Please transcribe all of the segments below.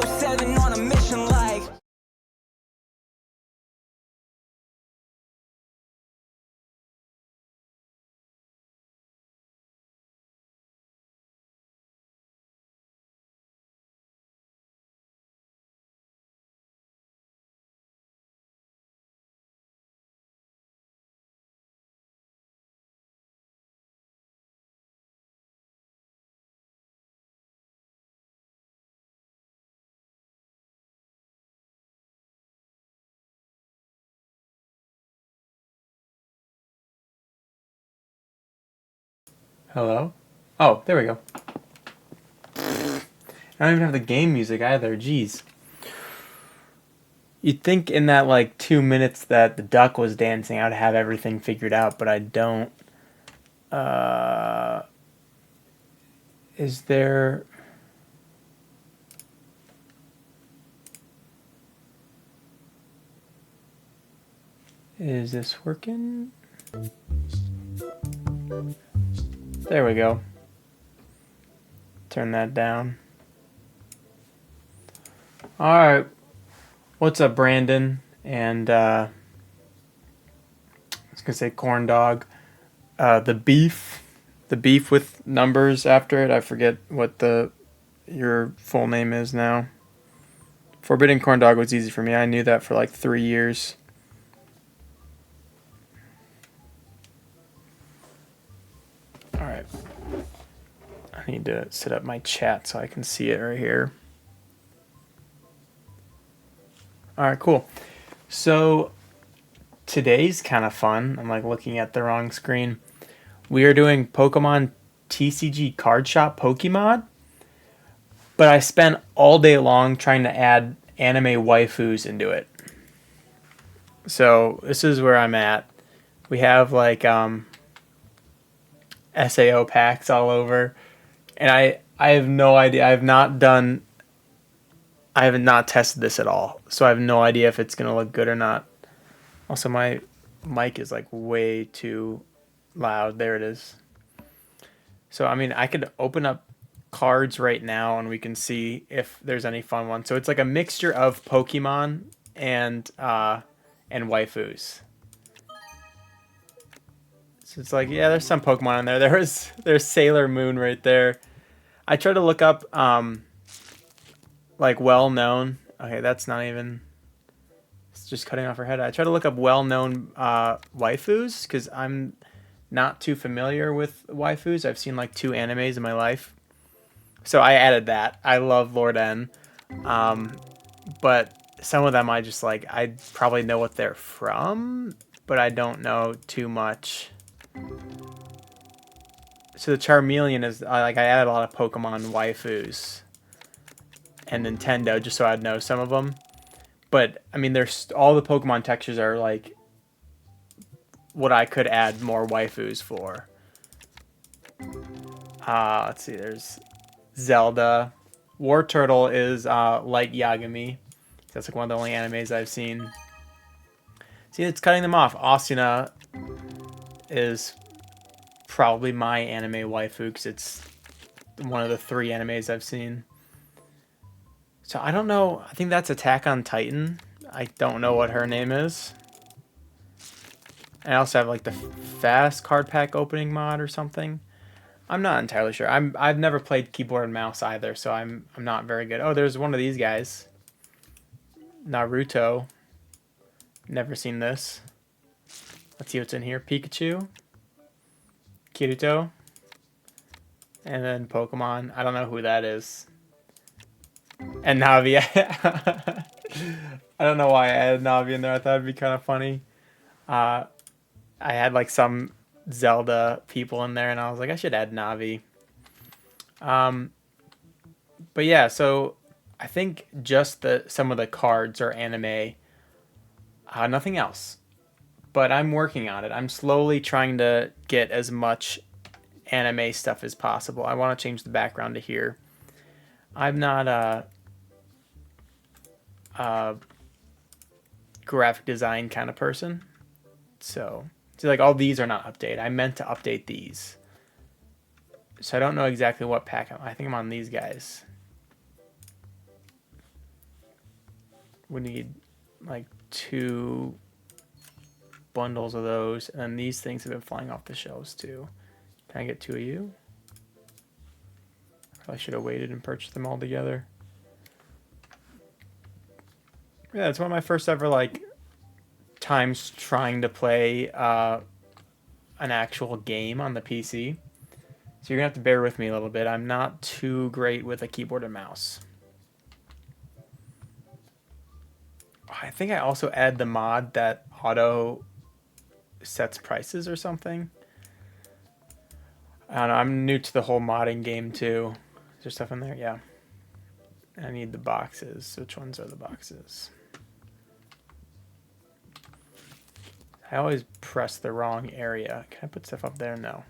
007 on a mission like. Hello? Oh, there we go. I don't even have the game music either. Jeez. You'd think in that like 2 minutes that the duck was dancing, I'd have everything figured out, but I don't. Uh, is there? Is this working? There we go. Turn that down. Alright. What's up, Brandon? And, I was gonna say corn dog. The beef. The beef with numbers after it. I forget what your full name is now. Forbidden corn dog was easy for me. I knew that for like 3 years. Alright. I need to set up my chat so I can see it right here. Alright, cool. So today's kind of fun. I'm like looking at the wrong screen. We are doing Pokemon TCG Card Shop Pokemod. But I spent all day long trying to add anime waifus into it. So this is where I'm at. We have like SAO packs all over. And I have no idea. I have not tested this at all. So I have no idea if it's going to look good or not. Also, my mic is like way too loud. There it is. So, I mean, I could open up cards right now and we can see if there's any fun ones. So it's like a mixture of Pokemon and waifus. So it's like, yeah, there's some Pokemon in there. There's Sailor Moon right there. I tried to look up like well-known. Okay, that's not even. It's just cutting off her head. I tried to look up well-known waifus because I'm not too familiar with waifus. I've seen like 2 animes in my life. So I added that. I love Lord N. But some of them I probably know what they're from, but I don't know too much. So the Charmeleon is I added a lot of Pokemon waifus and Nintendo just so I'd know some of them. But I mean, there's all the Pokemon textures are like what I could add more waifus for. Let's see. There's Zelda. War Turtle is Light Yagami. That's like one of the only animes I've seen. See, it's cutting them off. Asuna is probably my anime waifu because it's one of the 3 animes I've seen. So I don't know. I think that's Attack on Titan. I don't know what her name is. I also have like the fast card pack opening mod or something. I'm not entirely sure. I've never played keyboard and mouse either, so I'm not very good. Oh, there's one of these guys. Naruto. Never seen this. Let's see what's in here. Pikachu. Kirito. And then Pokemon. I don't know who that is. And Navi. I don't know why I added Navi in there. I thought it'd be kind of funny. I had like some Zelda people in there, and I was like, I should add Navi. But yeah, so I think just some of the cards are anime. Nothing else. But I'm working on it. I'm slowly trying to get as much anime stuff as possible. I want to change the background to here. I'm not a graphic design kind of person. So, see, like all these are not updated. I meant to update these. So I don't know exactly what pack I think I'm on these guys. We need like 2 bundles of those, and these things have been flying off the shelves too. Can I get 2 of you? I should have waited and purchased them all together. Yeah, it's one of my first ever like times trying to play an actual game on the PC. So you're gonna have to bear with me a little bit. I'm not too great with a keyboard and mouse. I think I also add the mod that auto sets prices or something. I don't know. I'm new to the whole modding game too. Is there stuff in there? Yeah. I need the boxes. Which ones are the boxes? I always press the wrong area. Can I put stuff up there? No.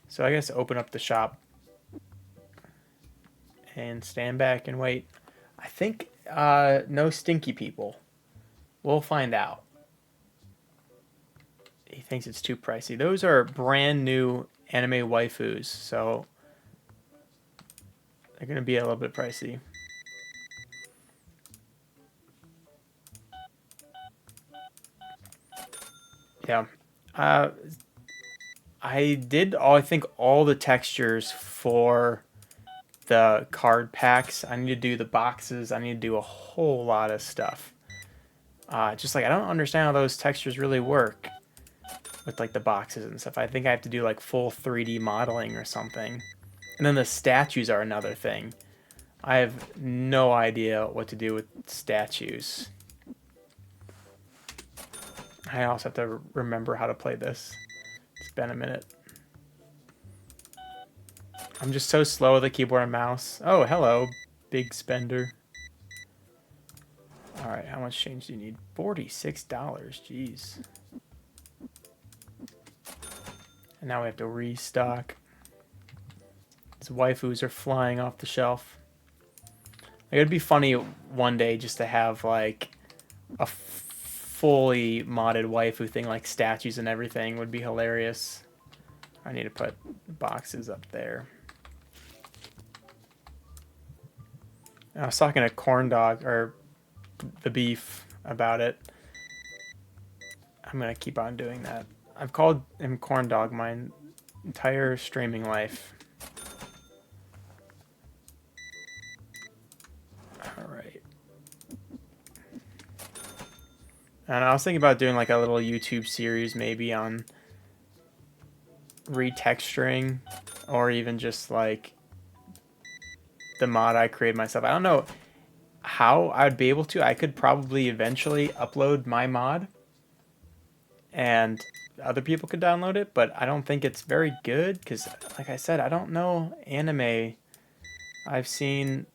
So I guess open up the shop and stand back and wait. I think no stinky people. We'll find out. He thinks it's too pricey. Those are brand new anime waifus, so they're going to be a little bit pricey. Yeah. I did I think all the textures for the card packs. I need to do the boxes. I need to do a whole lot of stuff. Just like I don't understand how those textures really work with like the boxes and stuff. I think I have to do like full 3D modeling or something. And then the statues are another thing. I have no idea what to do with statues. I also have to remember how to play this. It's been a minute. I'm just so slow with the keyboard and mouse. Oh, hello, big spender. All right, how much change do you need? $46, jeez. And now we have to restock. These waifus are flying off the shelf. Like, it'd be funny one day just to have like a fully modded waifu thing, like statues and everything would be hilarious. I need to put boxes up there. I was talking to Corn Dog, or the Beef, about it. I'm going to keep on doing that. I've called him Corn Dog my entire streaming life. Alright. And I was thinking about doing like a little YouTube series maybe on retexturing, or even just like the mod I created myself. I don't know how I'd be able to. I could probably eventually upload my mod and other people could download it, but I don't think it's very good because, like I said, I don't know anime. I've seen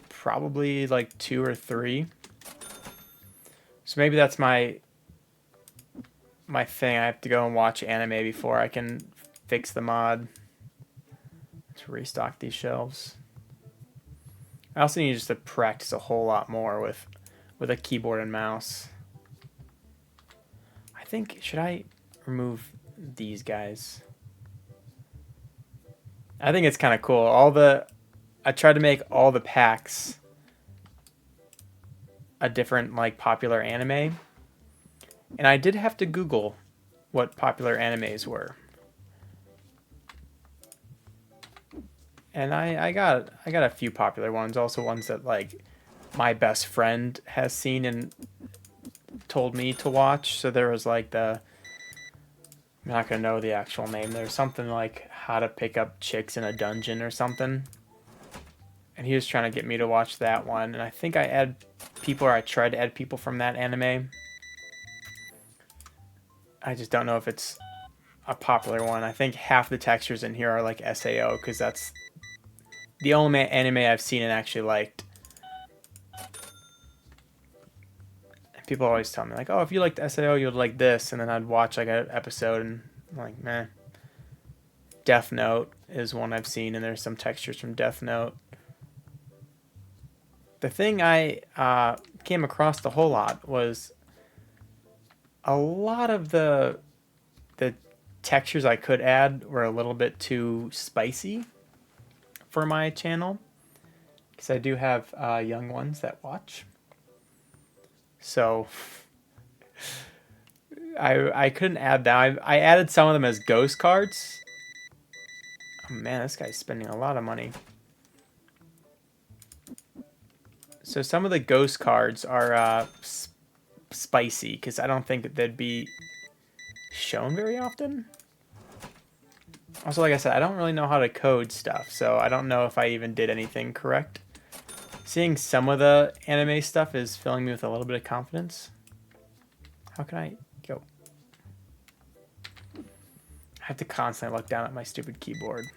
probably like 2 or 3. So maybe that's my thing. I have to go and watch anime before I can fix the mod. Let's restock these shelves. I also need just to practice a whole lot more with a keyboard and mouse. I think, should I remove these guys? I think it's kind of cool. I tried to make all the packs a different like popular anime. And I did have to Google what popular animes were. And I got a few popular ones, also ones that like my best friend has seen and told me to watch. So there was like I'm not gonna know the actual name. There's something like How to Pick Up Chicks in a Dungeon or something. And he was trying to get me to watch that one. And I think I tried to add people from that anime. I just don't know if it's a popular one. I think half the textures in here are like SAO because that's the only anime I've seen and actually liked. And people always tell me like, oh, if you liked SAO, you'd like this. And then I'd watch like an episode and I'm like, meh. Death Note is one I've seen, and there's some textures from Death Note. The thing I came across a whole lot was a lot of the textures I could add were a little bit too spicy for my channel. Because I do have young ones that watch. So I couldn't add that. I added some of them as ghost cards. Oh man, this guy's spending a lot of money. So some of the ghost cards are spicy because I don't think they'd be shown very often. Also, like I said, I don't really know how to code stuff, so I don't know if I even did anything correct. Seeing some of the anime stuff is filling me with a little bit of confidence. How can I go? I have to constantly look down at my stupid keyboard.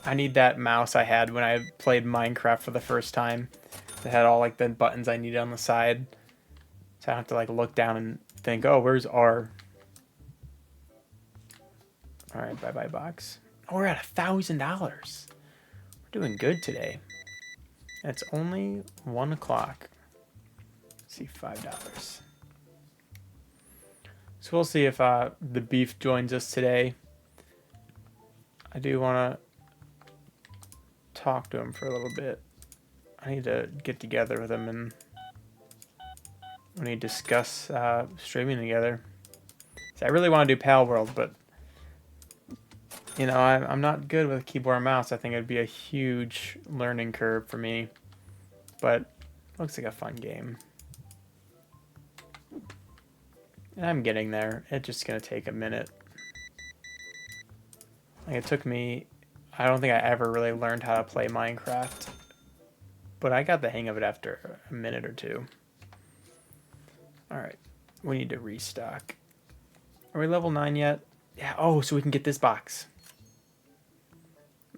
I need that mouse I had when I played Minecraft for the first time. That had all like the buttons I needed on the side. So I don't have to like look down and think, oh, where's R? Alright, bye-bye box. Oh, we're at $1,000. We're doing good today. It's only 1 o'clock. See, $5. So we'll see if the beef joins us today. I do want to talk to him for a little bit. I need to get together with him and we need to discuss streaming together. See, I really want to do Pal World, but you know, I'm not good with keyboard and mouse. I think it'd be a huge learning curve for me, but looks like a fun game. And I'm getting there. It's just gonna take a minute. Like it took me, I don't think I ever really learned how to play Minecraft, but I got the hang of it after a minute or two. All right, we need to restock. Are we level 9 yet? Yeah, oh, so we can get this box.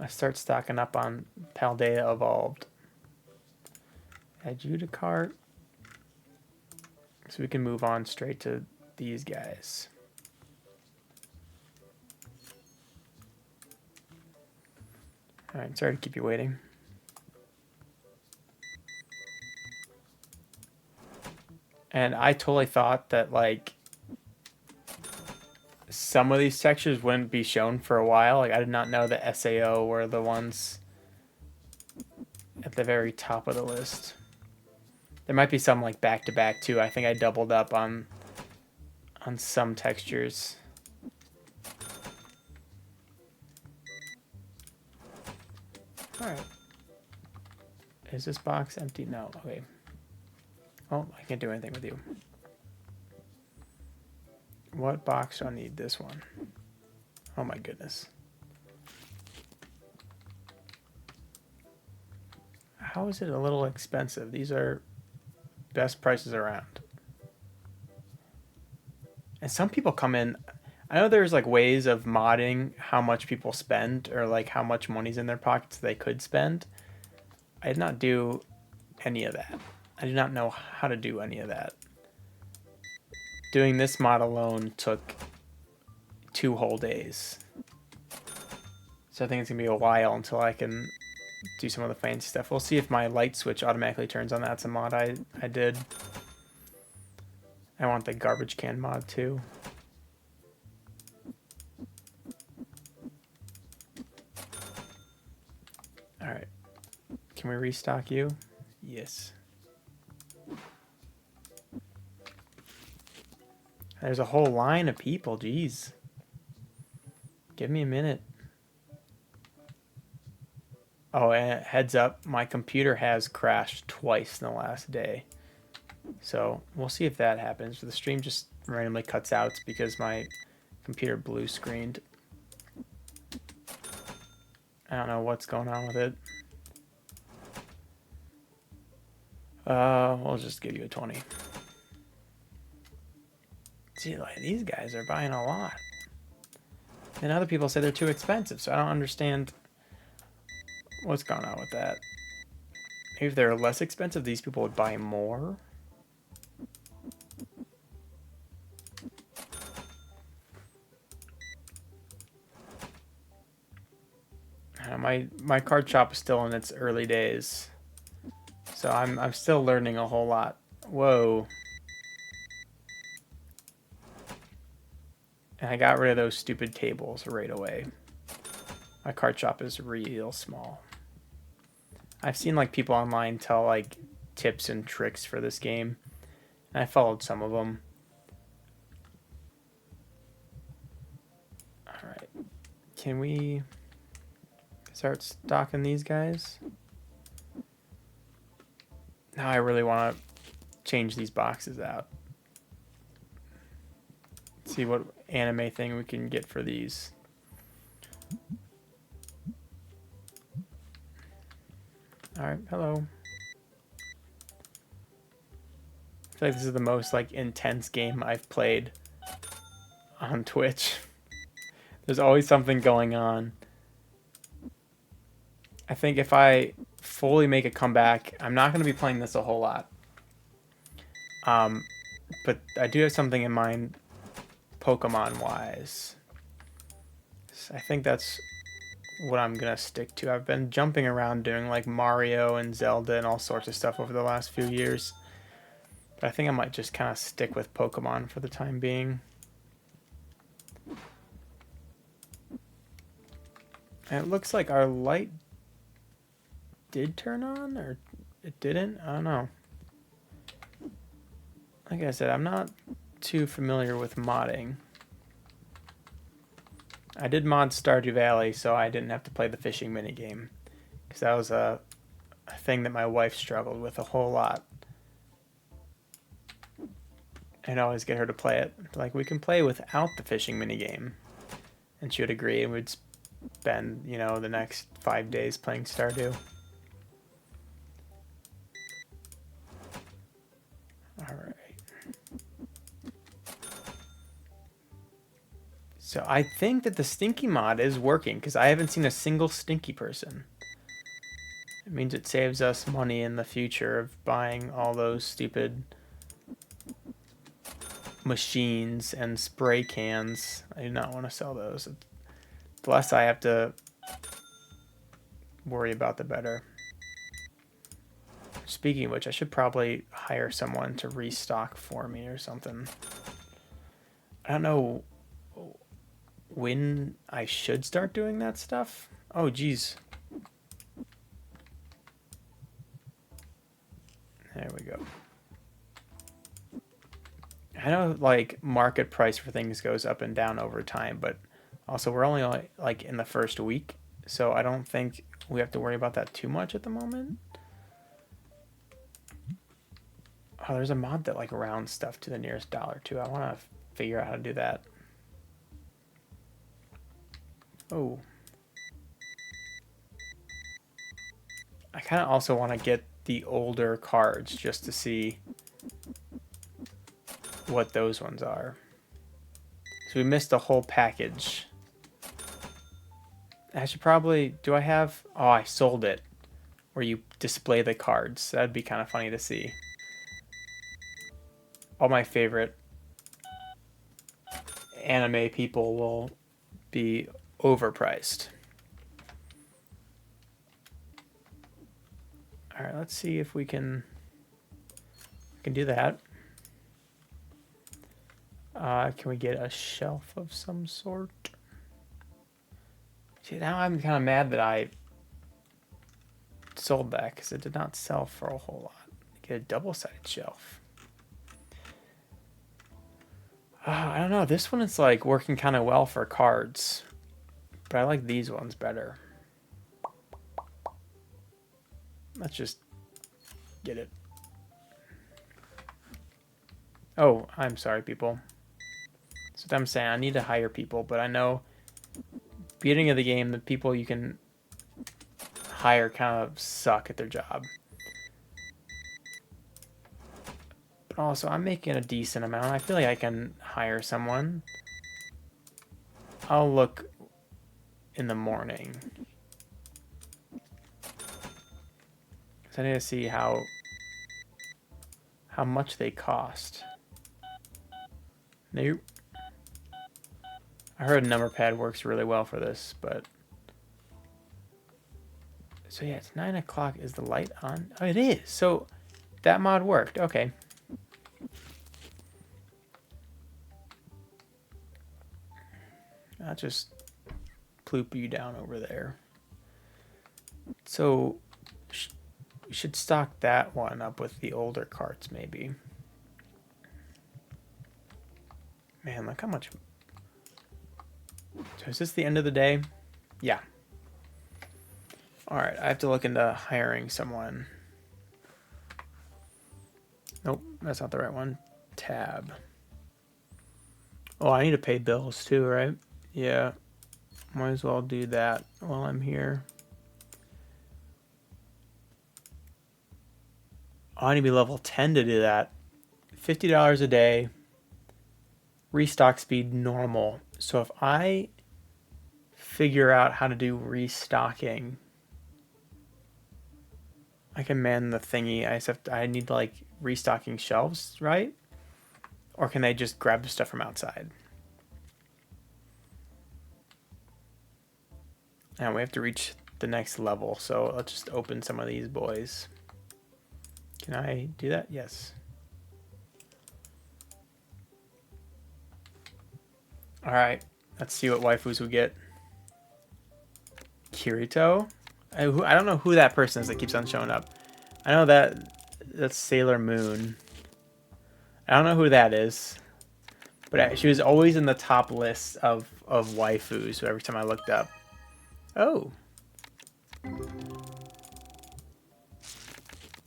I start stocking up on Paldea Evolved. Add you to cart. So we can move on straight to these guys. Alright, sorry to keep you waiting. And I totally thought that, like, some of these textures wouldn't be shown for a while. Like, I did not know that SAO were the ones at the very top of the list. There might be some, like, back-to-back, too. I think I doubled up on some textures. Alright. Is this box empty? No. Okay. Oh, I can't do anything with you. What box do I need? This one. Oh my goodness. How is it a little expensive? These are best prices around. And some people come in, I know there's like ways of modding how much people spend or like how much money's in their pockets they could spend. I did not do any of that. I did not know how to do any of that. Doing this mod alone took 2 whole days. So I think it's going to be a while until I can do some of the fancy stuff. We'll see if my light switch automatically turns on. That's a mod I did. I want the garbage can mod too. Alright. Can we restock you? Yes. There's a whole line of people, jeez. Give me a minute. Oh, and heads up, my computer has crashed twice in the last day. So we'll see if that happens. The stream just randomly cuts out because my computer blue screened. I don't know what's going on with it. We'll just give you a 20. See, like, these guys are buying a lot. And other people say they're too expensive, so I don't understand what's going on with that. Maybe if they're less expensive, these people would buy more. My card shop is still in its early days, so I'm still learning a whole lot. Whoa. And I got rid of those stupid tables right away. My card shop is real small. I've seen like people online tell like tips and tricks for this game, and I followed some of them. All right, can we start stocking these guys? Now I really want to change these boxes out. See what anime thing we can get for these. All right, hello. I feel like this is the most like intense game I've played on Twitch. There's always something going on. I think if I fully make a comeback, I'm not going to be playing this a whole lot. But I do have something in mind Pokemon wise. So I think that's what I'm going to stick to. I've been jumping around doing like Mario and Zelda and all sorts of stuff over the last few years. But I think I might just kind of stick with Pokemon for the time being. And it looks like our light did turn on, or it didn't. I don't know. Like I said, I'm not too familiar with modding. I did mod Stardew Valley, so I didn't have to play the fishing minigame. Because that was a thing that my wife struggled with a whole lot. I'd always get her to play it. Like, we can play without the fishing minigame. And she would agree, and we'd spend, you know, the next 5 days playing Stardew. Alright. So I think that the stinky mod is working, because I haven't seen a single stinky person. It means it saves us money in the future of buying all those stupid machines and spray cans. I do not want to sell those. The less I have to worry about, the better. Speaking of which, I should probably hire someone to restock for me or something. I don't know when I should start doing that stuff. Oh, geez. There we go. I know, like, market price for things goes up and down over time, but also we're only, like, in the first week, so I don't think we have to worry about that too much at the moment. Oh, there's a mod that, like, rounds stuff to the nearest dollar, too. I want to figure out how to do that. Oh. I kind of also want to get the older cards just to see what those ones are. So we missed a whole package. I should probably... Do I have... Oh, I sold it. Where you display the cards. That'd be kind of funny to see. All my favorite anime people will be overpriced. Alright, let's see if we can do that. Can we get a shelf of some sort? See, now I'm kind of mad that I sold that because it did not sell for a whole lot. Get a double-sided shelf. I don't know. This one is like working kind of well for cards, but I like these ones better. Let's just get it. Oh, I'm sorry, people. That's what I'm saying. I need to hire people, but I know beginning of the game, the people you can hire kind of suck at their job. But also, I'm making a decent amount. I feel like I can hire someone. I'll look in the morning. Because I need to see how much they cost. Nope. I heard number pad works really well for this, but... So yeah, it's 9 o'clock. Is the light on? Oh, it is. So that mod worked. Okay. I'll just ploop you down over there. So We should stock that one up with the older carts, maybe. Man, look how much... So is this the end of the day? Yeah. Alright, I have to look into hiring someone. Nope, that's not the right one. Tab. Oh, I need to pay bills too, right? Yeah. Might as well do that while I'm here. Oh, I need to be level 10 to do that. $50 a day. Restock speed normal. So if I figure out how to do restocking, I can man the thingy. I need to like restocking shelves, right? Or can they just grab the stuff from outside? And we have to reach the next level, so let's just open some of these boys. Can I do that? Yes. Alright, let's see what waifus we get. Kirito? I don't know who that person is that keeps on showing up. I know that's Sailor Moon. I don't know who that is. But she was always in the top list of waifus so every time I looked up. Oh. I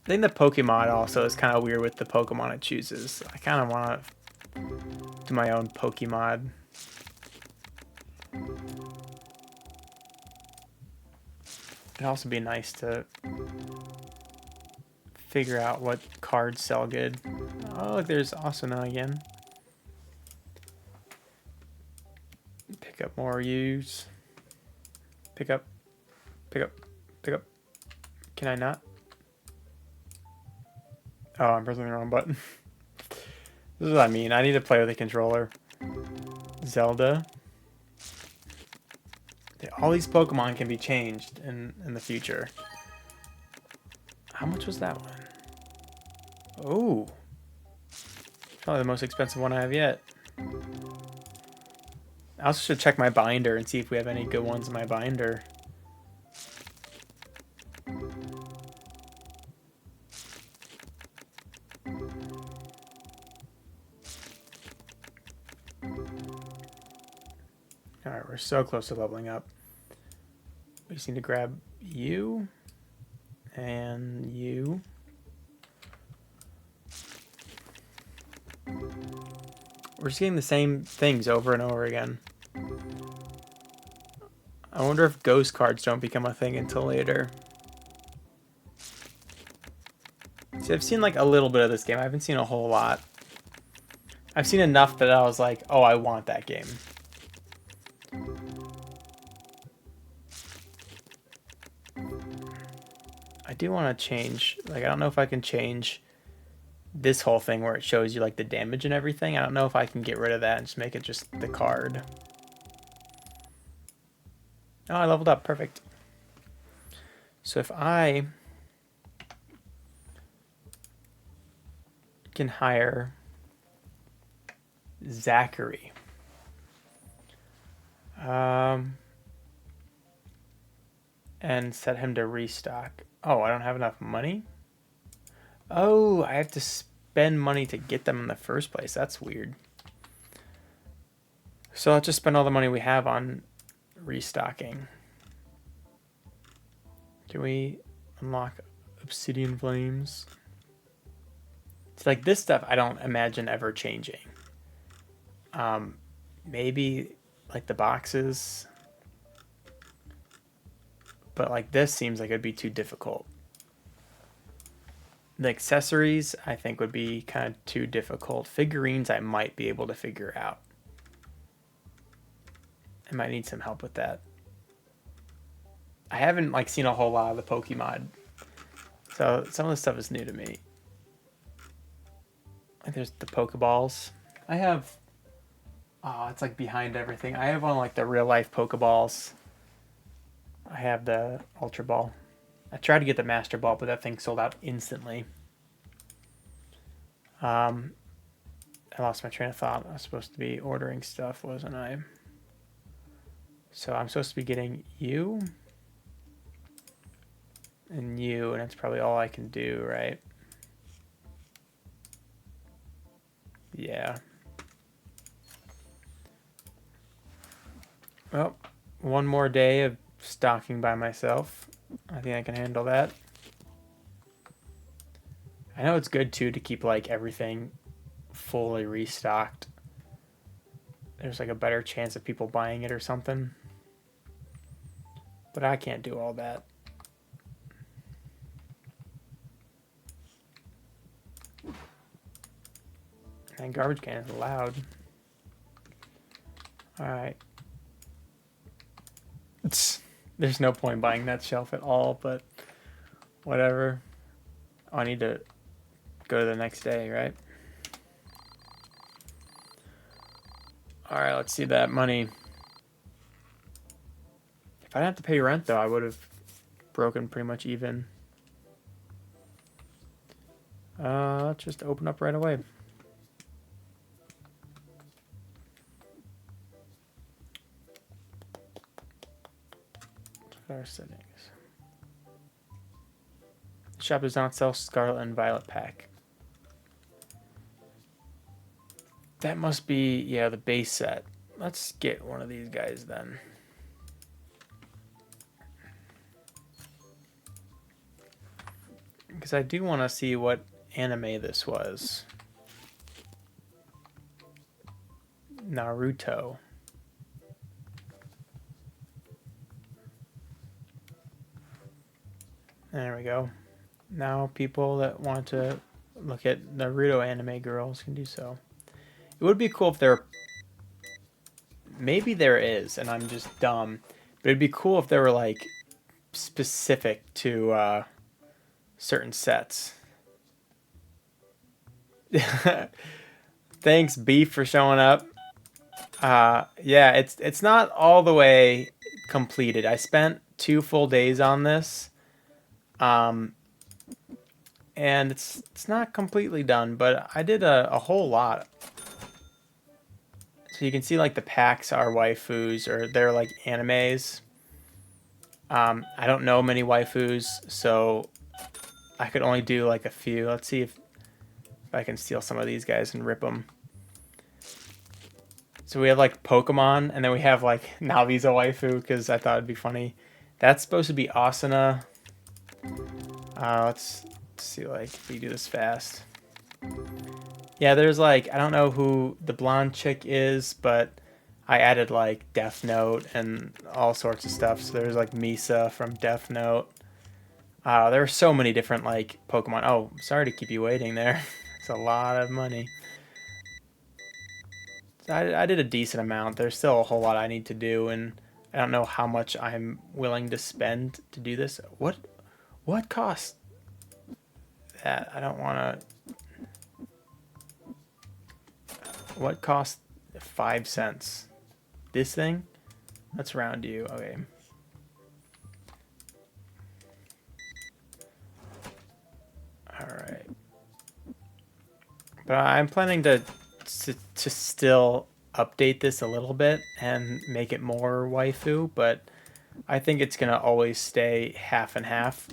think the Pokemod also is kind of weird with the Pokemon it chooses. I kind of want to do my own Pokemod. It'd also be nice to figure out what cards sell good. Oh, look, there's Asuna again. Pick up more use. Pick up. Pick up. Pick up. Can I not? Oh, I'm pressing the wrong button. This is what I mean. I need to play with a controller. Zelda. All these Pokemon can be changed in the future. How much was that one? Oh. Probably the most expensive one I have yet. I also should check my binder and see if we have any good ones in my binder. Alright, we're so close to leveling up. We just need to grab you and you. We're just getting the same things over and over again. I wonder if ghost cards don't become a thing until later. See, I've seen like a little bit of this game. I haven't seen a whole lot. I've seen enough that I was like, oh, I want that game. I do want to change, like, I don't know if I can change this whole thing where it shows you like the damage and everything. I don't know if I can get rid of that and just make it just the card. Oh, I leveled up. Perfect. So if I can hire Zachary. And set him to restock. Oh, I don't have enough money? Oh, I have to spend money to get them in the first place. That's weird. So I'll just spend all the money we have on restocking. Can we unlock Obsidian Flames? It's like this stuff I don't imagine ever changing. Maybe like the boxes. But like this seems like it'd be too difficult. The accessories I think would be kind of too difficult. Figurines I might be able to figure out. I might need some help with that. I haven't like seen a whole lot of the Pokemod. So some of the stuff is new to me. Like there's the Pokeballs. I have it's like behind everything. I have one like the real life Pokeballs. I have the Ultra Ball. I tried to get the Master Ball, but that thing sold out instantly. I lost my train of thought. I was supposed to be ordering stuff, wasn't I? So I'm supposed to be getting you and you, and that's probably all I can do, right? Yeah. Well, one more day of stocking by myself. I think I can handle that. I know it's good too to keep like everything fully restocked. There's like a better chance of people buying it or something. But I can't do all that. And garbage can is loud. Alright. There's no point buying that shelf at all, but whatever. Oh, I need to go to the next day, right? Alright, let's see that money. If I didn't have to pay rent, though, I would have broken pretty much even. Let's just open up right away. Our settings. Shop does not sell Scarlet and Violet pack. That must be, yeah, the base set. Let's get one of these guys then. Because I do want to see what anime this was. Naruto. There we go. Now people that want to look at Naruto anime girls can do so. It would be cool if there... Maybe there is, and I'm just dumb. But it'd be cool if there were, like, specific to certain sets. Thanks, Beef, for showing up. Yeah, it's not all the way completed. I spent 2 full days on this. And it's not completely done, but I did a whole lot. So you can see like the packs are waifus, or they're like animes. I don't know many waifus, so I could only do like a few. Let's see if I can steal some of these guys and rip them. So we have like Pokemon, and then we have like Navi's a waifu because I thought it'd be funny. That's supposed to be Asuna. Let's see, like, if we do this fast. Yeah, there's like, I don't know who the blonde chick is, but I added like Death Note and all sorts of stuff. So there's like Misa from Death Note. There are so many different like Pokemon. Oh, sorry to keep you waiting there. It's a lot of money. I did a decent amount. There's still a whole lot I need to do, and I don't know how much I'm willing to spend to do this. What cost that? I don't want to... What cost 5 cents? This thing? Let's round you. Okay. Alright. But I'm planning to still update this a little bit and make it more waifu, but I think it's going to always stay half and half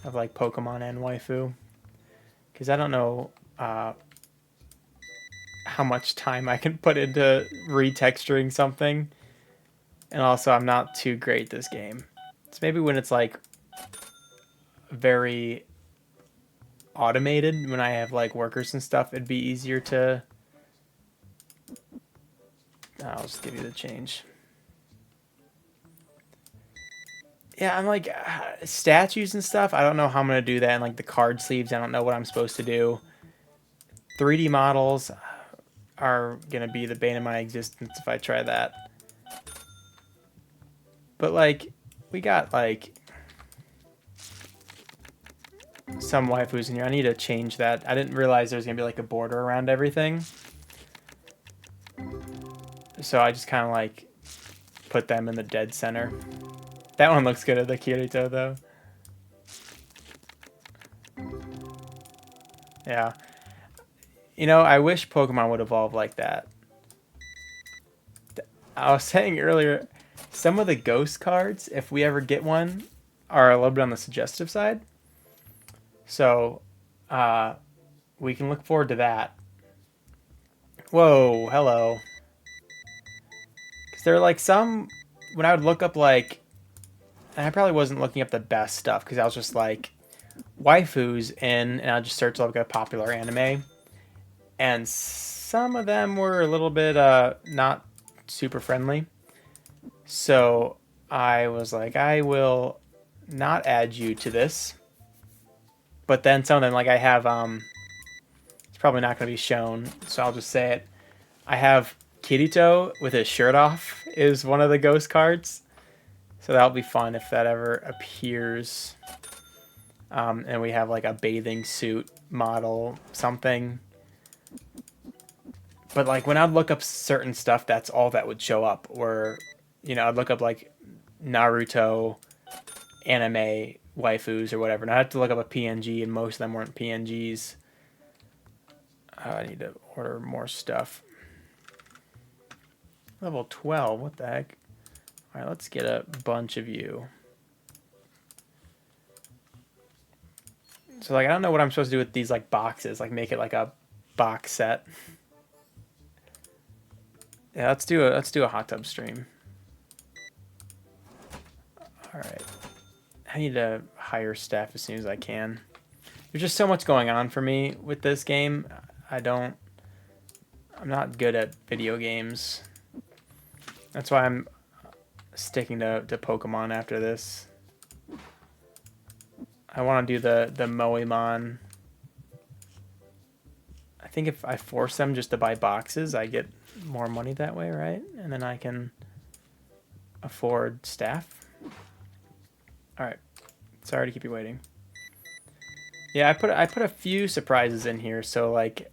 of like Pokemon and waifu. Because I don't know how much time I can put into retexturing something. And also, I'm not too great this game. So maybe when it's like very automated, when I have like workers and stuff, it'd be easier to... I'll just give you the change. Yeah, I'm like, statues and stuff, I don't know how I'm going to do that. And like the card sleeves, I don't know what I'm supposed to do. 3D models are going to be the bane of my existence if I try that. But like, we got like some waifus in here. I need to change that. I didn't realize there's going to be like a border around everything. So I just kind of like put them in the dead center. That one looks good at the Kirito though. Yeah. You know, I wish Pokemon would evolve like that. I was saying earlier, some of the ghost cards, if we ever get one, are a little bit on the suggestive side. So we can look forward to that. Whoa, hello. Because there are like some, when I would look up like, and I probably wasn't looking up the best stuff because I was just like, waifus in, and I'll just search like a popular anime. And some of them were a little bit not super friendly. So I was like, I will not add you to this. But then some of them, like I have, it's probably not going to be shown, so I'll just say it. I have Kirito with his shirt off is one of the ghost cards. So that'll be fun if that ever appears. And we have like a bathing suit model something. But like when I'd look up certain stuff, that's all that would show up. Or, you know, I'd look up like Naruto anime waifus or whatever. And I had to look up a PNG, and most of them weren't PNGs. I need to order more stuff. Level 12, what the heck? Alright, let's get a bunch of you. So like I don't know what I'm supposed to do with these like boxes, like make it like a box set. Yeah, let's do a hot tub stream. Alright. I need to hire staff as soon as I can. There's just so much going on for me with this game. I'm not good at video games. That's why I'm sticking to Pokemon after this. I want to do the Moemon. I think if I force them just to buy boxes, I get more money that way, right? And then I can afford staff. Alright. Sorry to keep you waiting. Yeah, I put a few surprises in here, so like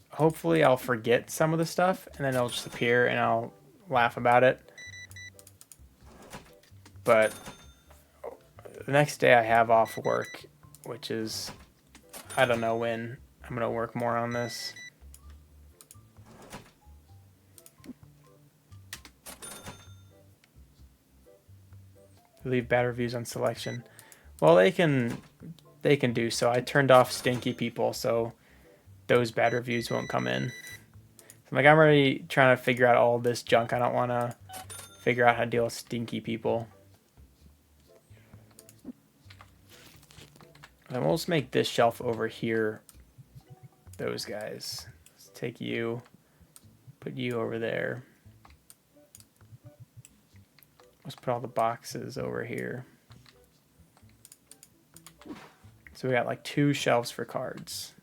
hopefully I'll forget some of the stuff and then it'll just appear and I'll laugh about it. But the next day I have off work, which is I don't know when I'm gonna work more on this. Leave bad reviews on selection. Well, they can do so. I turned off stinky people, so those bad reviews won't come in. So I'm already trying to figure out all this junk. I don't want to figure out how to deal with stinky people. And we'll just make this shelf over here. Those guys. Let's take you, put you over there. Let's put all the boxes over here. So we got like 2 shelves for cards.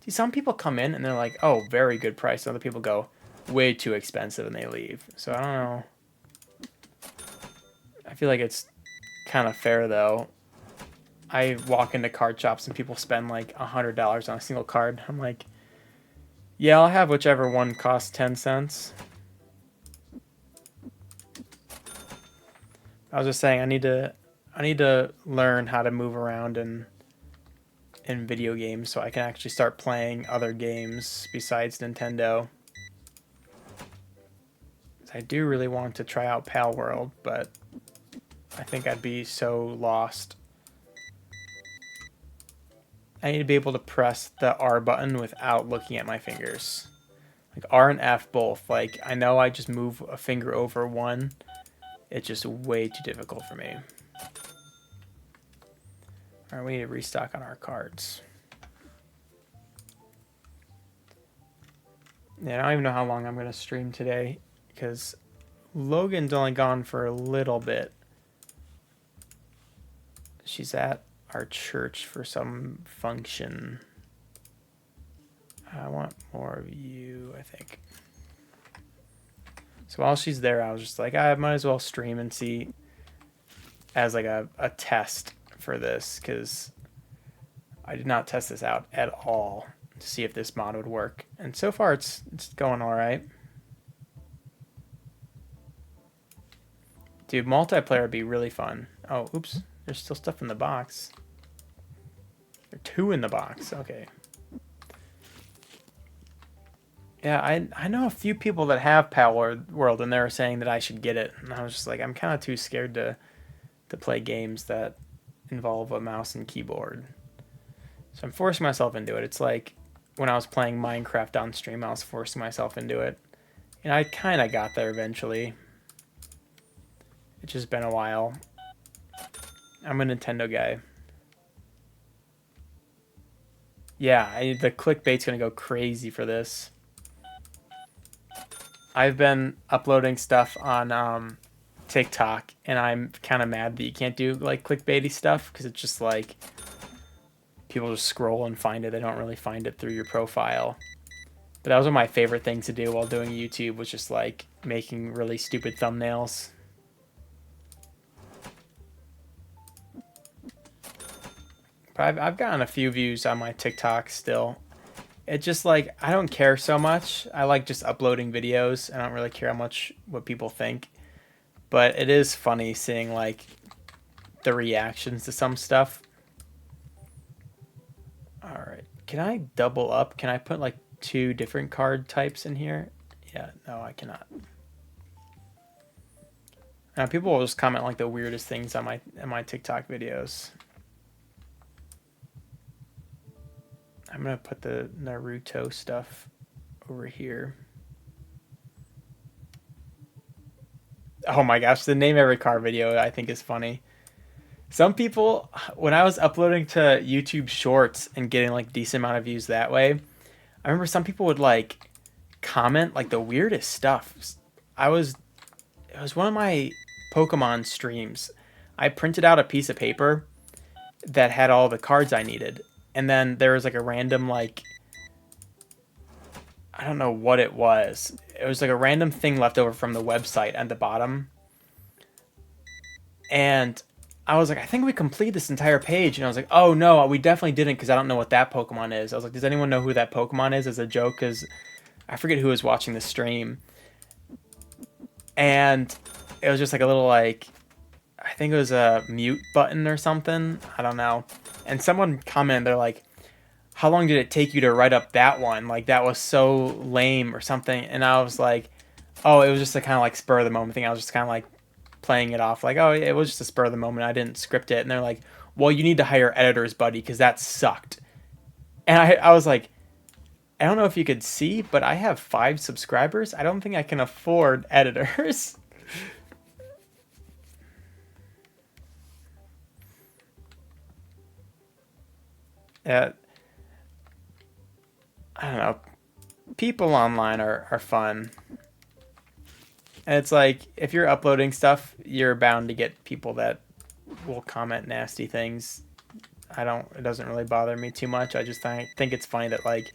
See, some people come in and they're like, oh, very good price. Other people go, way too expensive, and they leave. So I don't know. I feel like it's kind of fair, though. I walk into card shops and people spend like $100 on a single card. I'm like, yeah, I'll have whichever one costs 10 cents. I was just saying I need to learn how to move around in video games so I can actually start playing other games besides Nintendo. I do really want to try out Pal World, but I think I'd be so lost. I need to be able to press the R button without looking at my fingers. Like R and F both. Like I know I just move a finger over one. It's just way too difficult for me. Alright, we need to restock on our cards. Yeah, I don't even know how long I'm going to stream today because Logan's only gone for a little bit. She's at our church for some function. I want more of you, I think. So while she's there, I was just like, I might as well stream and see as like a test for this, because I did not test this out at all to see if this mod would work. And so far it's going all right. Dude, multiplayer would be really fun. Oh, oops. There's still stuff in the box. There are 2 in the box. Okay. Yeah, I know a few people that have Pal World, and they were saying that I should get it. And I was just like, I'm kind of too scared to to play games that involve a mouse and keyboard. So I'm forcing myself into it. It's like when I was playing Minecraft on stream, I was forcing myself into it. And I kind of got there eventually. It's just been a while. I'm a Nintendo guy. Yeah, the clickbait's going to go crazy for this. I've been uploading stuff on TikTok, and I'm kind of mad that you can't do like clickbaity stuff because it's just like people just scroll and find it. They don't really find it through your profile. But that was one of my favorite things to do while doing YouTube, was just like making really stupid thumbnails. But I've gotten a few views on my TikTok still. It's just like, I don't care so much. I like just uploading videos. I don't really care how much what people think. But it is funny seeing like the reactions to some stuff. Alright. Can I double up? Can I put like 2 different card types in here? Yeah, no, I cannot. Now people will just comment like the weirdest things on my TikTok videos. I'm gonna put the Naruto stuff over here. Oh my gosh, the name every card video I think is funny. Some people, when I was uploading to YouTube Shorts and getting like decent amount of views that way, I remember some people would like comment like the weirdest stuff. It was one of my Pokemon streams. I printed out a piece of paper that had all the cards I needed. And then there was like a random like, I don't know what it was. It was like a random thing left over from the website at the bottom. And I was like, I think we completed this entire page. And I was like, oh no, we definitely didn't, because I don't know what that Pokemon is. I was like, does anyone know who that Pokemon is, as a joke? Because I forget who was watching the stream. And it was just like a little like, I think it was a mute button or something. I don't know. And someone commented, they're like, how long did it take you to write up that one? Like, that was so lame or something. And I was like, oh, it was just a kind of like spur of the moment thing. I was just kind of like playing it off like, oh, it was just a spur of the moment. I didn't script it. And they're like, well, you need to hire editors, buddy, because that sucked. And I was like, I don't know if you could see, but I have 5 subscribers. I don't think I can afford editors. Yeah. I don't know. People online are fun. And it's like, if you're uploading stuff, you're bound to get people that will comment nasty things. It doesn't really bother me too much. I just think it's funny that like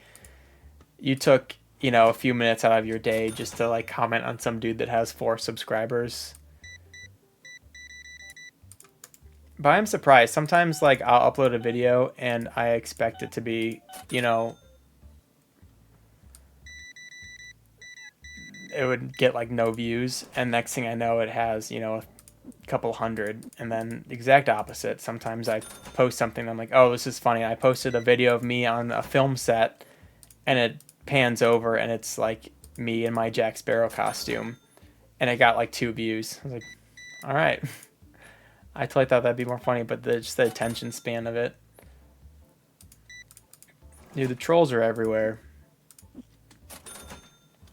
you took, a few minutes out of your day just to like comment on some dude that has 4 subscribers. But I'm surprised. Sometimes like I'll upload a video and I expect it to be, it would get like no views, and next thing I know it has, a couple hundred. And then the exact opposite. Sometimes I post something and I'm like, oh, this is funny. I posted a video of me on a film set, and it pans over and it's like me in my Jack Sparrow costume, and it got like 2 views. I was like, all right. I totally thought that'd be more funny, but just the attention span of it. Dude, the trolls are everywhere.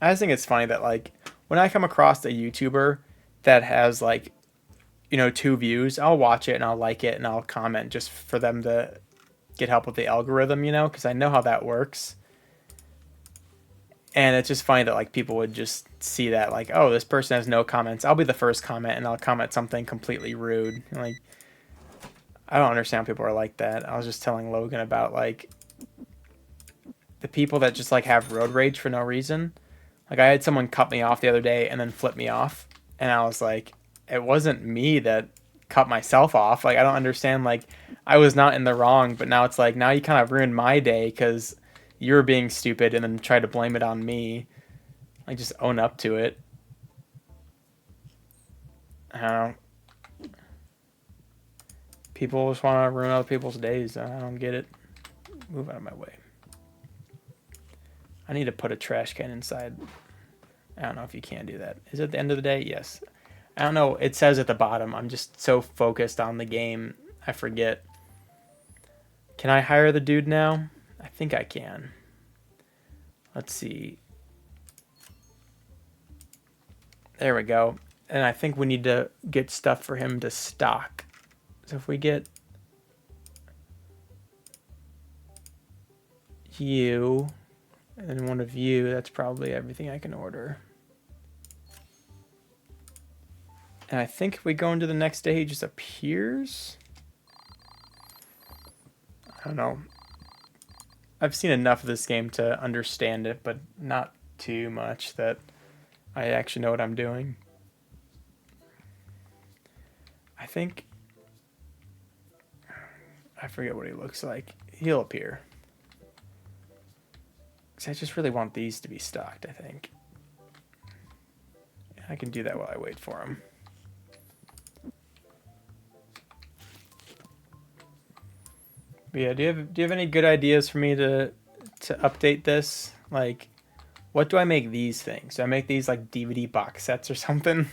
I just think it's funny that like when I come across a YouTuber that has like, 2 views, I'll watch it and I'll like it and I'll comment just for them to get help with the algorithm, because I know how that works. And it's just funny that like people would just see that like, oh, this person has no comments. I'll be the first comment and I'll comment something completely rude. Like, I don't understand how people are like that. I was just telling Logan about like the people that just like have road rage for no reason. Like, I had someone cut me off the other day and then flip me off, and I was like, it wasn't me that cut myself off. Like, I don't understand. Like, I was not in the wrong, but now it's like, now you kind of ruined my day because you're being stupid, and then try to blame it on me. Like, just own up to it. I don't know. People just want to ruin other people's days. I don't get it. Move out of my way. I need to put a trash can inside. I don't know if you can do that. Is it the end of the day? Yes. I don't know. It says at the bottom. I'm just so focused on the game, I forget. Can I hire the dude now? I think I can. Let's see. There we go. And I think we need to get stuff for him to stock. So if we get you and one of you, that's probably everything I can order. And I think if we go into the next day, he just appears. I don't know. I've seen enough of this game to understand it, but not too much that I actually know what I'm doing. I think... I forget what he looks like. He'll appear. Because I just really want these to be stocked, I think. I can do that while I wait for him. But yeah, do you have any good ideas for me to update this? Like, what do I make these things? Do I make these like DVD box sets or something?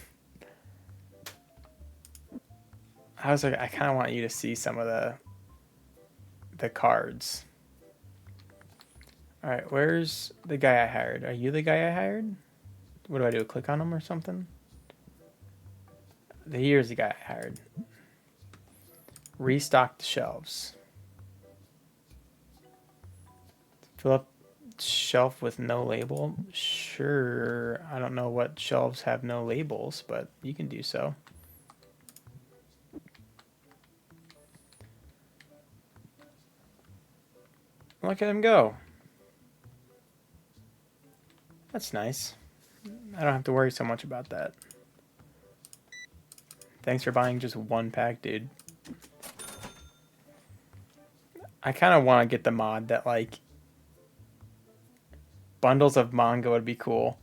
I kind of want you to see some of the cards. All right, where's the guy I hired? Are you the guy I hired? What do I do? Click on him or something? Here's the guy I hired. Restock the shelves. Fill up shelf with no label. Sure. I don't know what shelves have no labels, but you can do so. Look at him go. That's nice. I don't have to worry so much about that. Thanks for buying just one pack, dude. I kind of want to get the mod that, like, bundles of manga would be cool.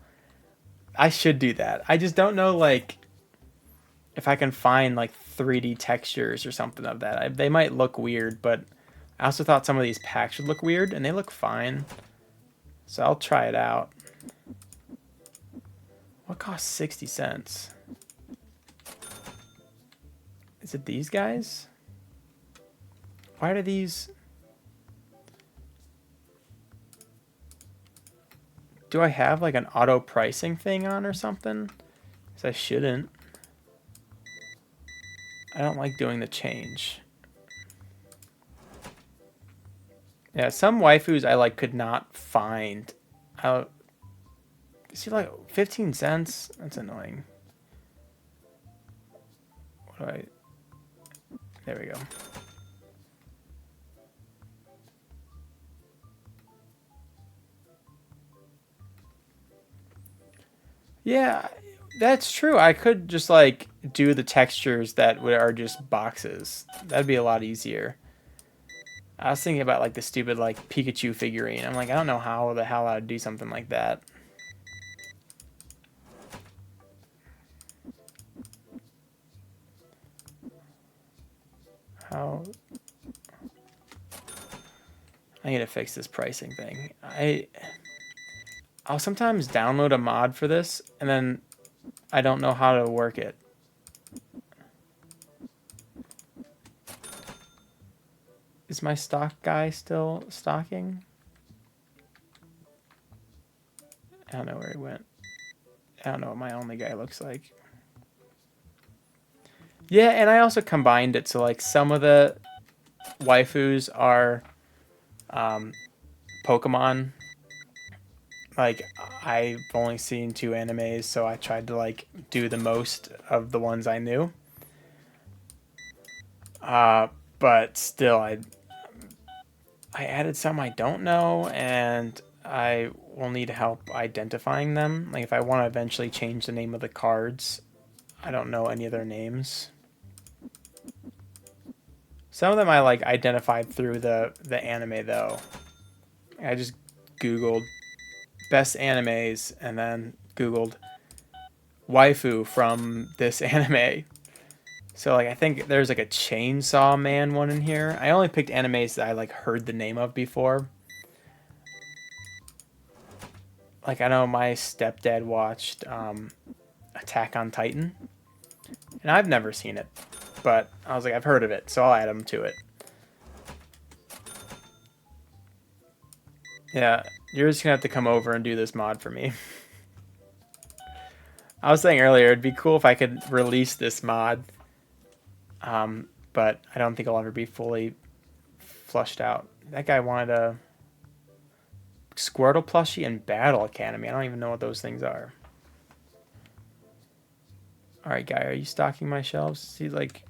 I should do that. I just don't know, like, if I can find, like, 3D textures or something of that. They might look weird, but I also thought some of these packs would look weird, and they look fine. So I'll try it out. What costs 60 cents? Is it these guys? Why do these... Do I have like an auto pricing thing on or something? Because I shouldn't. I don't like doing the change. Yeah, some waifus I like could not find. See, like 15 cents? That's annoying. What do I... There we go. Yeah, that's true. I could just like do the textures that are just boxes. That'd be a lot easier. I was thinking about like the stupid like Pikachu figurine. I'm like, I don't know how the hell I'd do something like that. How? I need to fix this pricing thing. I'll sometimes download a mod for this, and then I don't know how to work it. Is my stock guy still stocking? I don't know where he went. I don't know what my only guy looks like. Yeah, and I also combined it, so like some of the waifus are Pokemon. Like, I've only seen 2 animes, so I tried to like do the most of the ones I knew. But still, I added some I don't know, and I will need help identifying them. Like, if I want to eventually change the name of the cards, I don't know any of their names. Some of them I like identified through the anime though. I just Googled best animes and then Googled waifu from this anime. So like I think there's like a Chainsaw Man one in here. I only picked animes that I like heard the name of before. Like I know my stepdad watched Attack on Titan. And I've never seen it, but I was like, I've heard of it, so I'll add him to it. Yeah, you're just gonna have to come over and do this mod for me. I was saying earlier, it'd be cool if I could release this mod, but I don't think it'll ever be fully flushed out. That guy wanted a Squirtle plushie and Battle Academy. I don't even know what those things are. Alright, guy, are you stocking my shelves? See, like,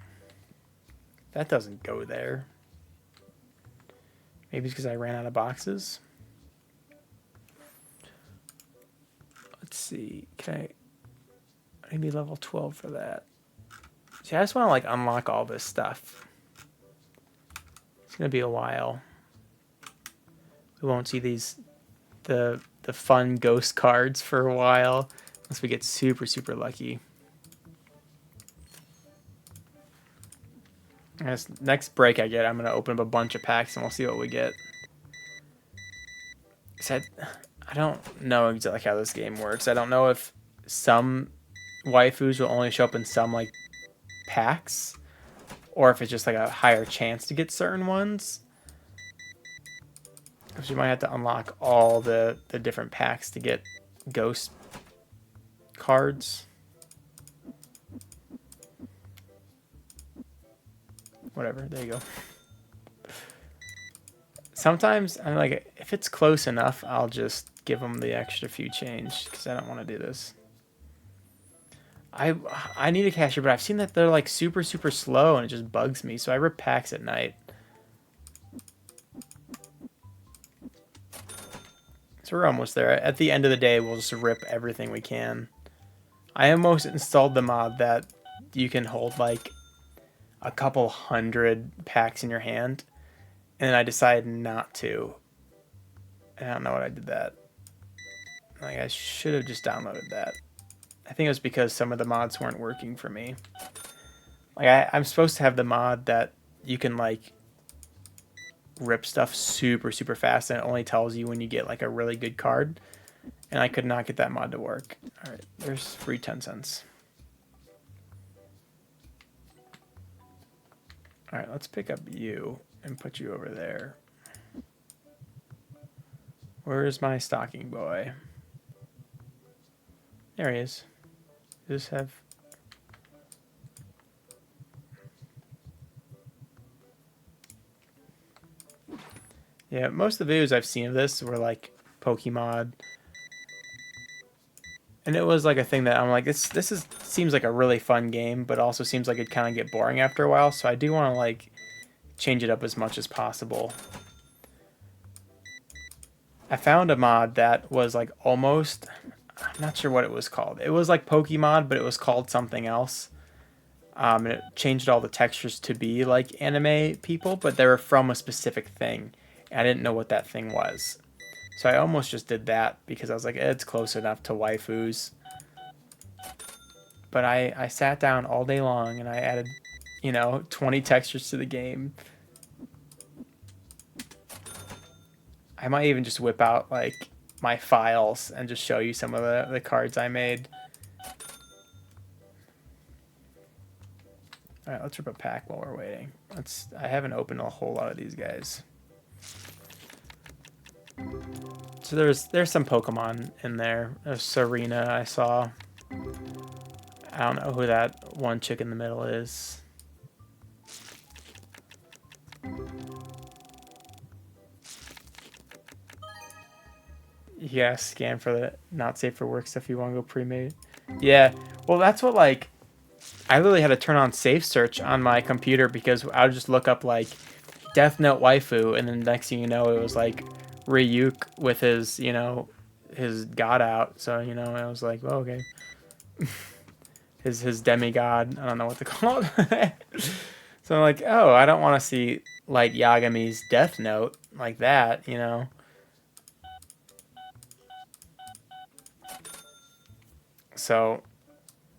that doesn't go there. Maybe it's because I ran out of boxes. Let's see. Can I need level 12 for that? See, I just want to like unlock all this stuff. It's gonna be a while. We won't see the fun ghost cards for a while unless we get super lucky. I guess next break I get, I'm gonna open up a bunch of packs and we'll see what we get. I don't know exactly how this game works. I don't know if some waifus will only show up in some like packs, or if it's just like a higher chance to get certain ones. Because you might have to unlock all the different packs to get ghost cards. Whatever, there you go. Sometimes I'm like, if it's close enough, I'll just give them the extra few change because I don't want to do this. I need a cashier, but I've seen that they're like super slow and it just bugs me. So I rip packs at night. So we're almost there. At the end of the day, we'll just rip everything we can. I almost installed the mod that you can hold like a couple hundred packs in your hand, and I decided not to. And I don't know what I did that. Like, I should have just downloaded that. I think it was because some of the mods weren't working for me. Like, I'm supposed to have the mod that you can like rip stuff super fast, and it only tells you when you get like a really good card, and I could not get that mod to work. All right, there's free 10 cents. All right, let's pick up you and put you over there. Where's my stocking boy? There he is. Just have yeah, most of the videos I've seen of this were like Pokemod. And it was like a thing that I'm like, this seems like a really fun game, but also seems like it kind of get boring after a while. So I do want to like change it up as much as possible. I found a mod that was like almost, I'm not sure what it was called. It was like Pokemod, but it was called something else. And it changed all the textures to be like anime people, but they were from a specific thing. I didn't know what that thing was. So I almost just did that because I was like, it's close enough to waifus. But I sat down all day long and I added, 20 textures to the game. I might even just whip out like my files and just show you some of the cards I made. All right, let's rip a pack while we're waiting. I haven't opened a whole lot of these guys. So there's some Pokemon in there. There's Serena, I saw. I don't know who that one chick in the middle is. Yeah, scan for the not safe for work stuff you want to go pre-made. Yeah, well that's what like, I literally had to turn on safe search on my computer because I would just look up like Death Note waifu, and then next thing you know it was like Ryuk with his, his god out. So, I was like, well, okay. his demigod. I don't know what to call it. So I'm like, oh, I don't want to see Light Yagami's Death Note like that, So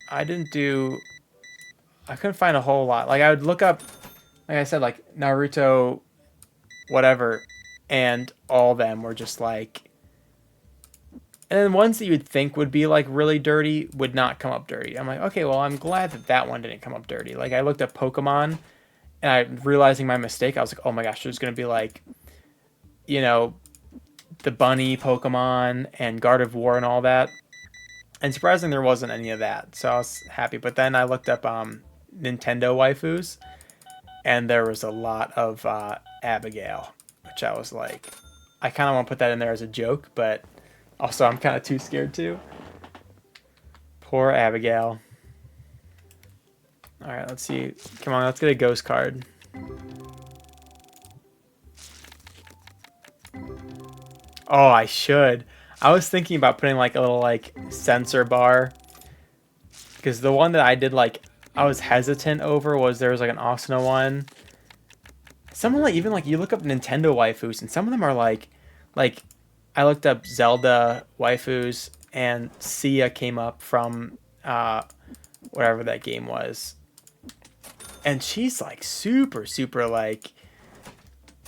I couldn't find a whole lot. Like I would look up, like I said, like Naruto, whatever, and all of them were just like And then ones that you would think would be like really dirty would not come up dirty. I'm like, okay, well, I'm glad that that one didn't come up dirty. Like I looked at Pokemon and I realizing my mistake, I was like, oh my gosh, there's gonna be like, you know, the bunny Pokemon and Gardevoir and all that. And surprisingly, there wasn't any of that, so I was happy. But then I looked up Nintendo waifus, and there was a lot of Abigail, which I was like, I kind of want to put that in there as a joke, but also I'm kind of too scared to. Poor Abigail. All right, let's see. Come on, let's get a ghost card. Oh, I should. I was thinking about putting like a little like sensor bar, because the one that I did like I was hesitant over was there was like an Asuna one. Someone like even like you look up Nintendo waifus and some of them are like I looked up Zelda waifus and Sia came up from whatever that game was. And she's like super like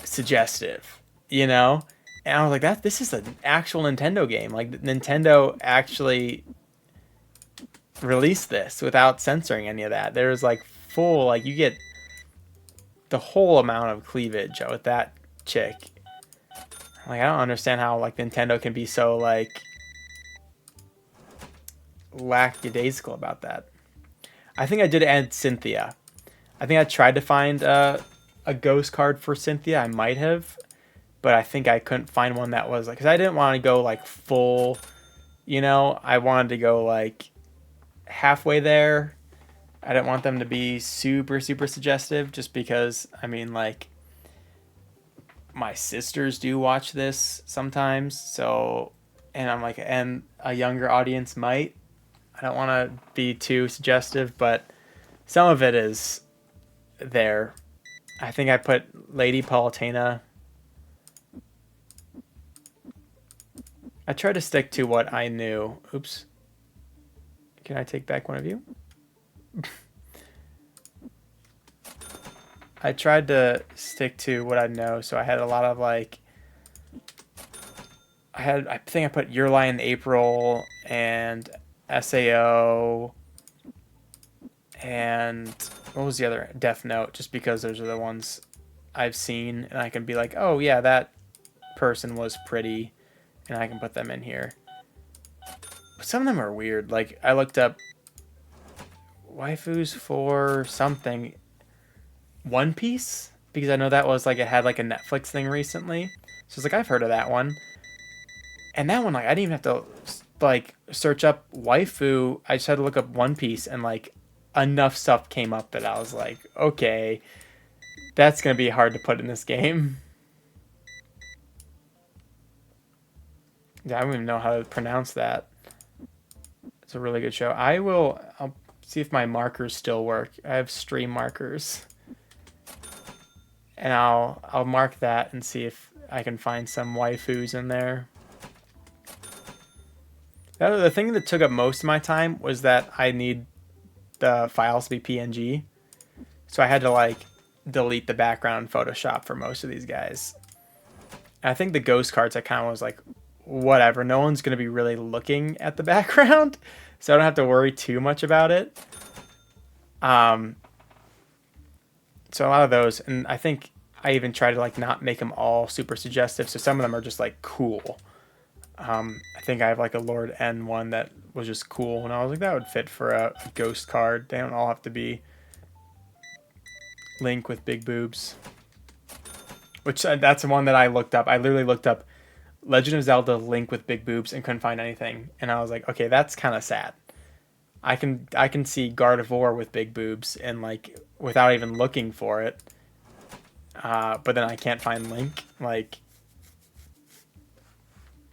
suggestive, you know? And I was like, this is an actual Nintendo game. Like Nintendo actually released this without censoring any of that. There's like full, like you get the whole amount of cleavage with that chick. Like I don't understand how like Nintendo can be so like lackadaisical about that. I think I did add Cynthia. I think I tried to find a ghost card for Cynthia. I might have, but I think I couldn't find one that was like, because I didn't want to go like full, you know, I wanted to go like halfway there. I didn't want them to be super suggestive just because, I mean, like, my sisters do watch this sometimes, so, and I'm like, and a younger audience might. I don't want to be too suggestive, but some of it is there. I think I put Lady Palutena. I tried to stick to what I knew. Oops. Can I take back one of you? I tried to stick to what I know, so I had a lot of like I think I put Your Lie in April and SAO and what was the other? Death Note, just because those are the ones I've seen and I can be like, oh yeah, that person was pretty and I can put them in here. But some of them are weird. Like I looked up waifus for something One Piece, because I know that was like it had like a Netflix thing recently. So it's like I've heard of that one. And that one, like, I didn't even have to like search up waifu. I just had to look up One Piece, and like enough stuff came up that I was like, okay, that's gonna be hard to put in this game. Yeah, I don't even know how to pronounce that. It's a really good show. I'll see if my markers still work. I have stream markers. And I'll mark that and see if I can find some waifus in there. The thing that took up most of my time was that I need the files to be PNG. So I had to like delete the background in Photoshop for most of these guys. And I think the ghost cards I kind of was like, whatever. No one's going to be really looking at the background. So I don't have to worry too much about it. So a lot of those, and I think I even try to like not make them all super suggestive. So some of them are just like cool. I think I have like a Lord N one that was just cool, and I was like, that would fit for a ghost card. They don't all have to be Link with big boobs. Which that's the one that I looked up. I literally looked up Legend of Zelda Link with big boobs and couldn't find anything. And I was like, okay, that's kind of sad. I can see Gardevoir with big boobs and like without even looking for it. But then I can't find Link. Like,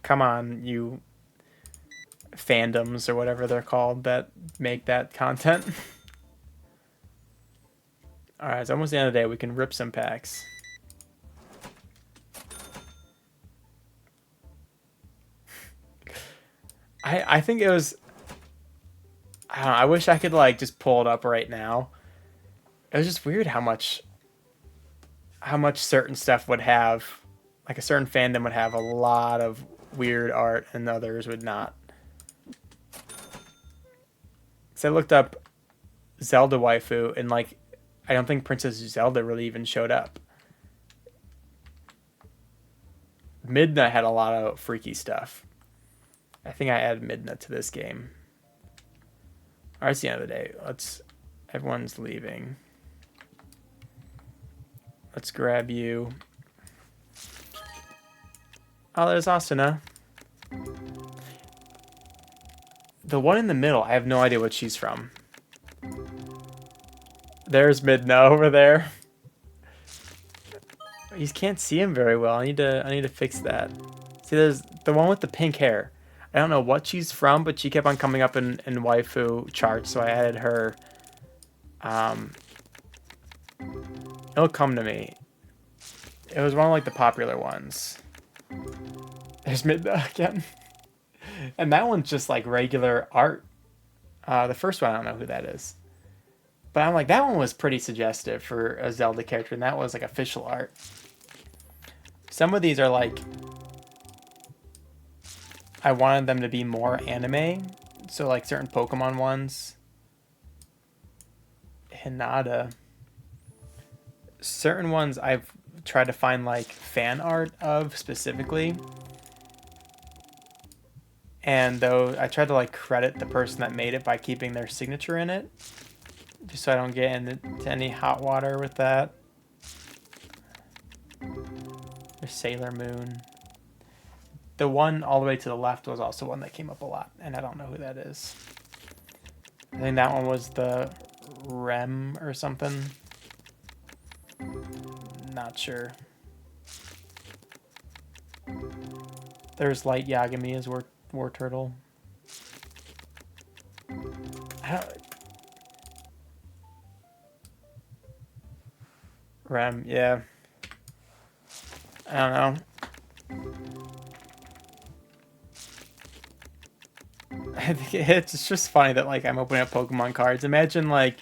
come on, you fandoms or whatever they're called that make that content. Alright, it's almost the end of the day. We can rip some packs. I think it was... I don't know, I wish I could like just pull it up right now. It was just weird how much certain stuff would have, like a certain fandom would have a lot of weird art and others would not. So I looked up Zelda waifu, and like, I don't think Princess Zelda really even showed up. Midna had a lot of freaky stuff. I think I added Midna to this game. Alright, it's the end of the day. Everyone's leaving. Let's grab you. Oh, there's Asuna. The one in the middle, I have no idea what she's from. There's Midna over there. You can't see him very well. I need to fix that. See, there's the one with the pink hair. I don't know what she's from, but she kept on coming up in waifu charts, so I added her. It'll come to me. It was one of like the popular ones. There's Midna again. And that one's just like regular art. The first one, I don't know who that is. But I'm like, that one was pretty suggestive for a Zelda character, and that was like official art. Some of these are like, I wanted them to be more anime. So like certain Pokemon ones. Hinata. Certain ones I've tried to find like fan art of specifically. And though I tried to like credit the person that made it by keeping their signature in it. Just so I don't get into any hot water with that. There's Sailor Moon. The one all the way to the left was also one that came up a lot, and I don't know who that is. I think that one was the Rem or something. Not sure. There's Light Yagami as War Turtle. Rem, yeah. I don't know. I think it's just funny that like I'm opening up Pokemon cards. Imagine like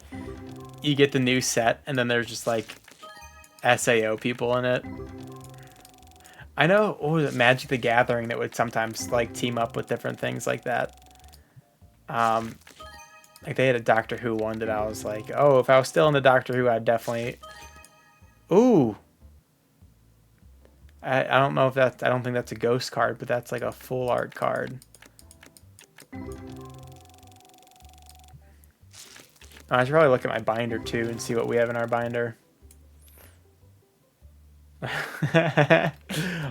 you get the new set and then there's just like SAO people in it. I know, Magic the Gathering that would sometimes like team up with different things like that. Like they had a Doctor Who one that I was like, oh, if I was still in the Doctor Who, I'd definitely. Ooh. I don't know if that's, I don't think that's a ghost card, but that's like a full art card. I should probably look at my binder too and see what we have in our binder.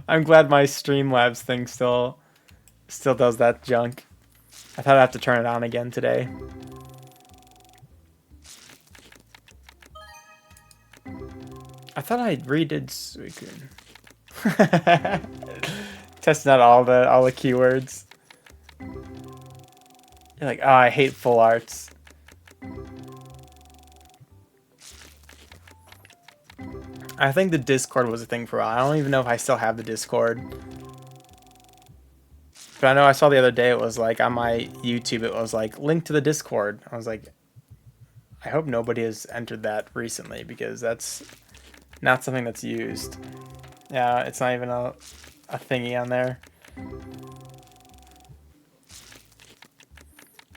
I'm glad my Streamlabs thing still does that junk. I thought I'd have to turn it on again today. I thought I redid Suicune. Testing out all the keywords. You're like, oh, I hate full arts. I think the Discord was a thing for a while. I don't even know if I still have the Discord. But I know I saw the other day it was like on my YouTube it was like link to the Discord. I was like, I hope nobody has entered that recently because that's not something that's used. Yeah, it's not even a thingy on there.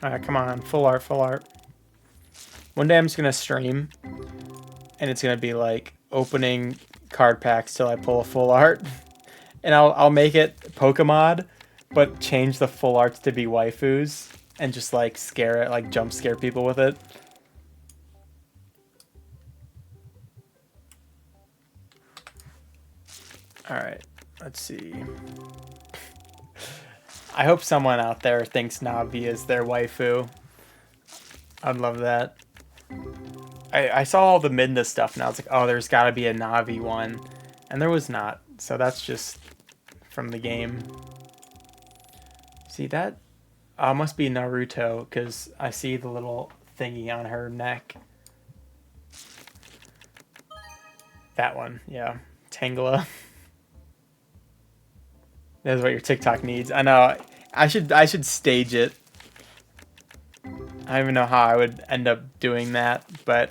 Alright, come on. Full art, full art. One day I'm just going to stream. And it's going to be like opening card packs till I pull a full art. And I'll make it Pokemod, but change the full arts to be waifus. And just like scare it, like jump scare people with it. Alright, let's see. I hope someone out there thinks Navi is their waifu. I'd love that. I saw all the Midna stuff and I was like, oh, there's gotta be a Navi one. And there was not. So that's just from the game. See that? Must be Naruto because I see the little thingy on her neck. That one, yeah. Tangela. That's what your TikTok needs. I know. I should stage it. I don't even know how I would end up doing that, but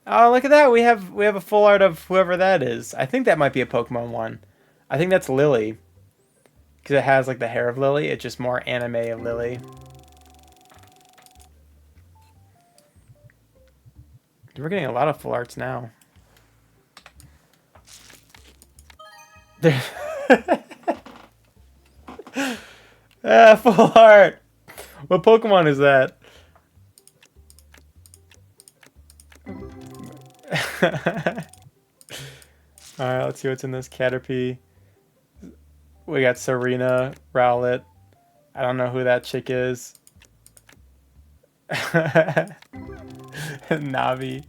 oh, look at that. We have a full art of whoever that is. I think that might be a Pokemon one. I think that's Lily. Because it has like the hair of Lily. It's just more anime of Lily. We're getting a lot of full arts now. Full art. What Pokemon is that? Alright, let's see what's in this Caterpie. We got Serena, Rowlet. I don't know who that chick is. Navi.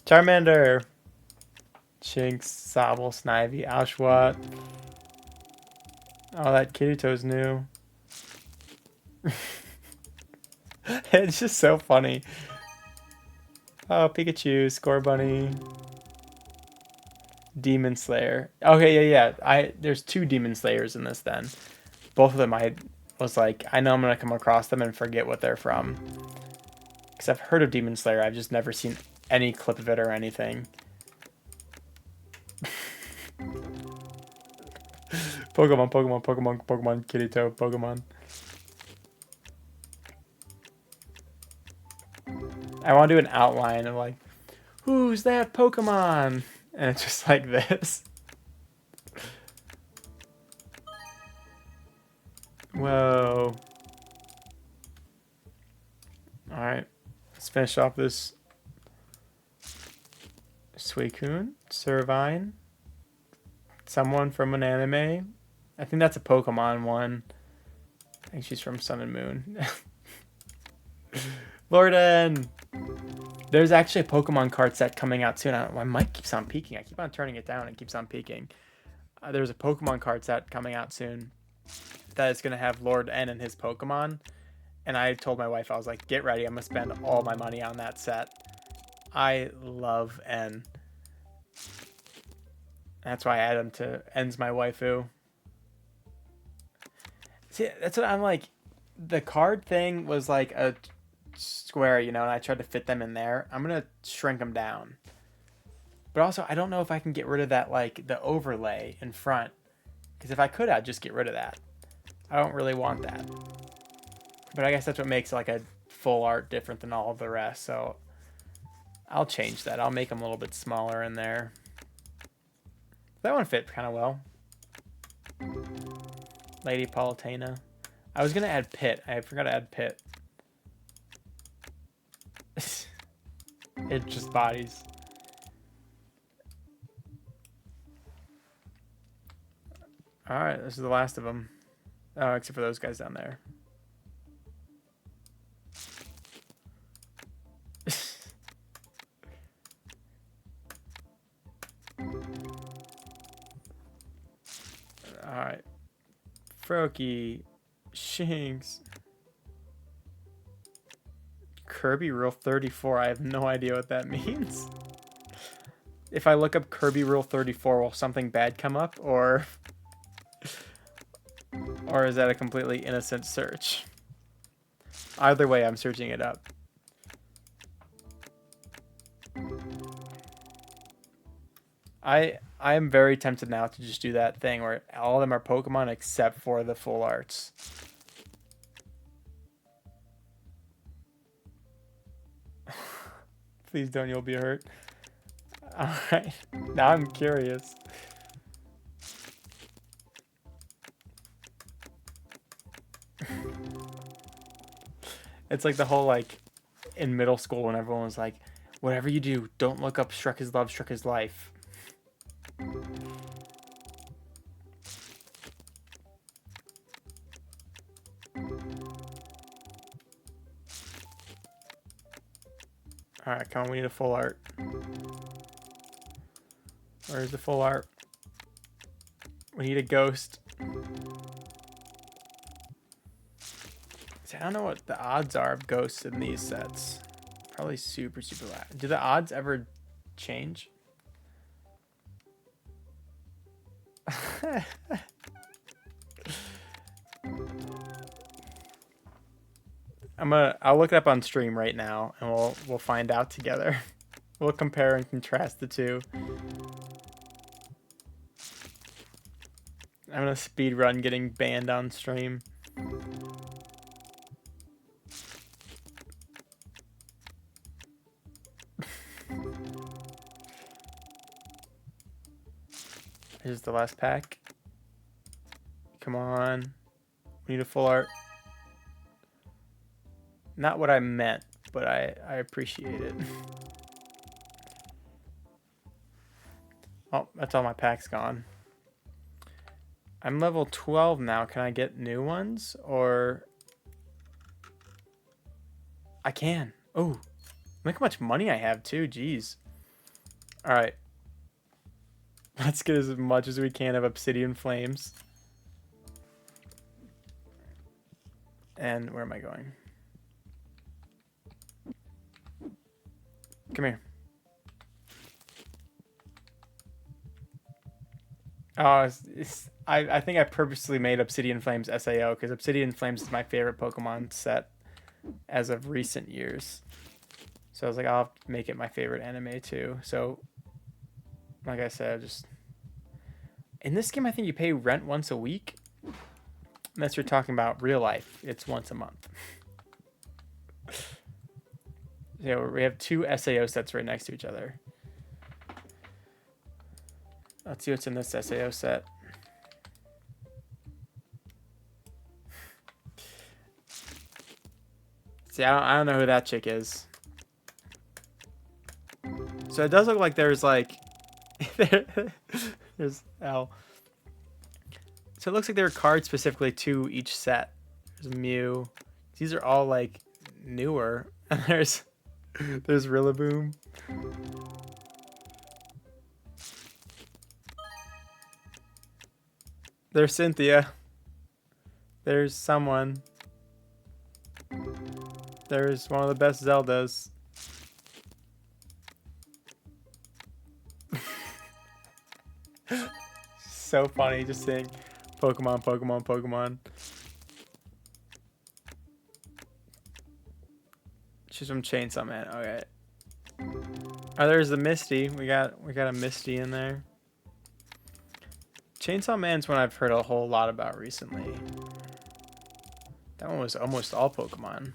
Charmander. Chinx, Sobble, Snivy, Oshawott. Oh, that Kirito's new. It's just so funny. Oh, Pikachu, Scorbunny. Demon Slayer. Okay, yeah. There's 2 Demon Slayers in this then. Both of them I was like, I know I'm gonna come across them and forget what they're from. Because I've heard of Demon Slayer, I've just never seen any clip of it or anything. Pokemon, Kirito, Pokemon. I want to do an outline of like, who's that Pokemon? And it's just like this. Whoa. Alright. Let's finish off this Suicune, Servine, someone from an anime. I think that's a Pokemon one. I think she's from Sun and Moon. Lorden! There's actually a Pokemon card set coming out soon. My mic keeps on peaking. I keep on turning it down and it keeps on peaking. There's a Pokemon card set coming out soon that is going to have Lord N and his Pokemon. And I told my wife, I was like, get ready. I'm going to spend all my money on that set. I love N. That's why I add him to N's my waifu. See, that's what I'm like. The card thing was like a square, you know, and I tried to fit them in there. I'm going to shrink them down. But also, I don't know if I can get rid of that, like, the overlay in front. Because if I could, I'd just get rid of that. I don't really want that. But I guess that's what makes, like, a full art different than all of the rest. So, I'll change that. I'll make them a little bit smaller in there. That one fit kind of well. Lady Palutena. I was going to add Pit. I forgot to add Pit. It just bodies. Alright, this is the last of them. Oh, except for those guys down there. Alright. Froakie. Shinx. Kirby Rule 34. I have no idea what that means. If I look up Kirby Rule 34, will something bad come up? Or is that a completely innocent search? Either way, I'm searching it up. I am very tempted now to just do that thing where all of them are Pokemon except for the full arts. Please don't, you'll be hurt. Alright, now I'm curious. It's like the whole, like, in middle school when everyone was like, whatever you do, don't look up Shrek is Love, Shrek is Life. Alright, come on, we need a full art. Where's the full art? We need a ghost. See, I don't know what the odds are of ghosts in these sets. Probably super, super low. Do the odds ever change? I'll look it up on stream right now and we'll find out together. We'll compare and contrast the two. I'm gonna speed run getting banned on stream. Here's the last pack. Come on. We need a full art. Not what I meant, but I appreciate it. Oh, that's all my packs gone. I'm level 12 now. Can I get new ones? Or... I can. Oh, look how much money I have too. Jeez. Alright. Let's get as much as we can of Obsidian Flames. And where am I going? Come here. Oh, I think I purposely made Obsidian Flames SAO because Obsidian Flames is my favorite Pokemon set as of recent years. So I was like, I'll make it my favorite anime too. So, like I said, just... In this game, I think you pay rent once a week. Unless you're talking about real life, it's once a month. Yeah, we have two SAO sets right next to each other. Let's see what's in this SAO set. See, I don't know who that chick is. So it does look like there's like... there's L. So it looks like there are cards specifically to each set. There's Mew. These are all like newer. And there's Rillaboom. There's Cynthia. There's someone. There's one of the best Zeldas. So funny just saying Pokemon, Pokemon, Pokemon. She's from Chainsaw Man. Okay. Oh, there's the Misty. We got a Misty in there. Chainsaw Man's one I've heard a whole lot about recently. That one was almost all Pokemon.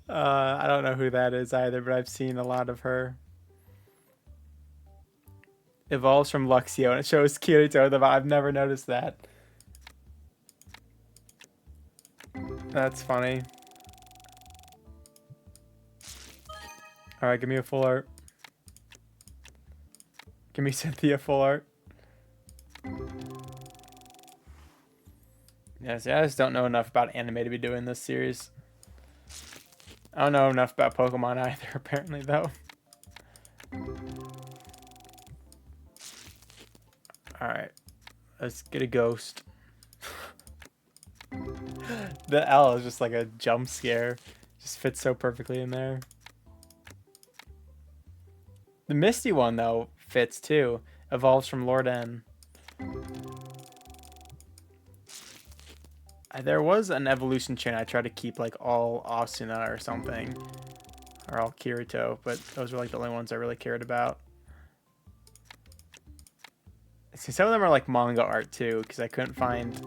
I don't know who that is either, but I've seen a lot of her. Evolves from Luxio, and it shows Kirito. I've never noticed that. That's funny. Alright, give me a full art. Give me Cynthia full art. Yes, I just don't know enough about anime to be doing this series. I don't know enough about Pokemon either, apparently, though. Alright. Let's get a ghost. The L is just like a jump scare. Just fits so perfectly in there. The Misty one, though, fits too. Evolves from Lord N. There was an evolution chain I tried to keep like all Asuna or something. Or all Kirito, but those were like the only ones I really cared about. See, some of them are like manga art too, because I couldn't find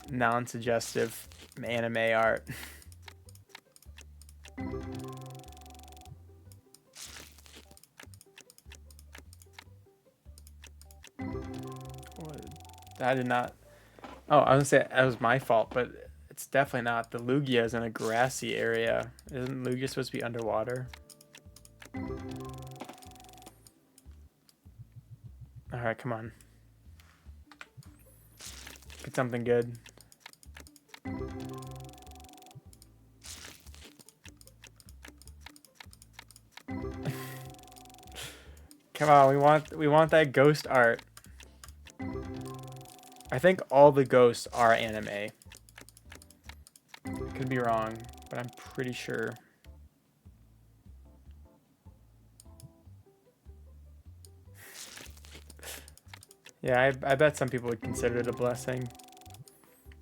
non-suggestive anime art. I did not... Oh, I was gonna say that was my fault, but it's definitely not. The Lugia is in a grassy area. Isn't Lugia supposed to be underwater? Alright, come on. Get something good. Come on, we want that ghost art. I think all the ghosts are anime. I could be wrong, but I'm pretty sure. Yeah, I bet some people would consider it a blessing.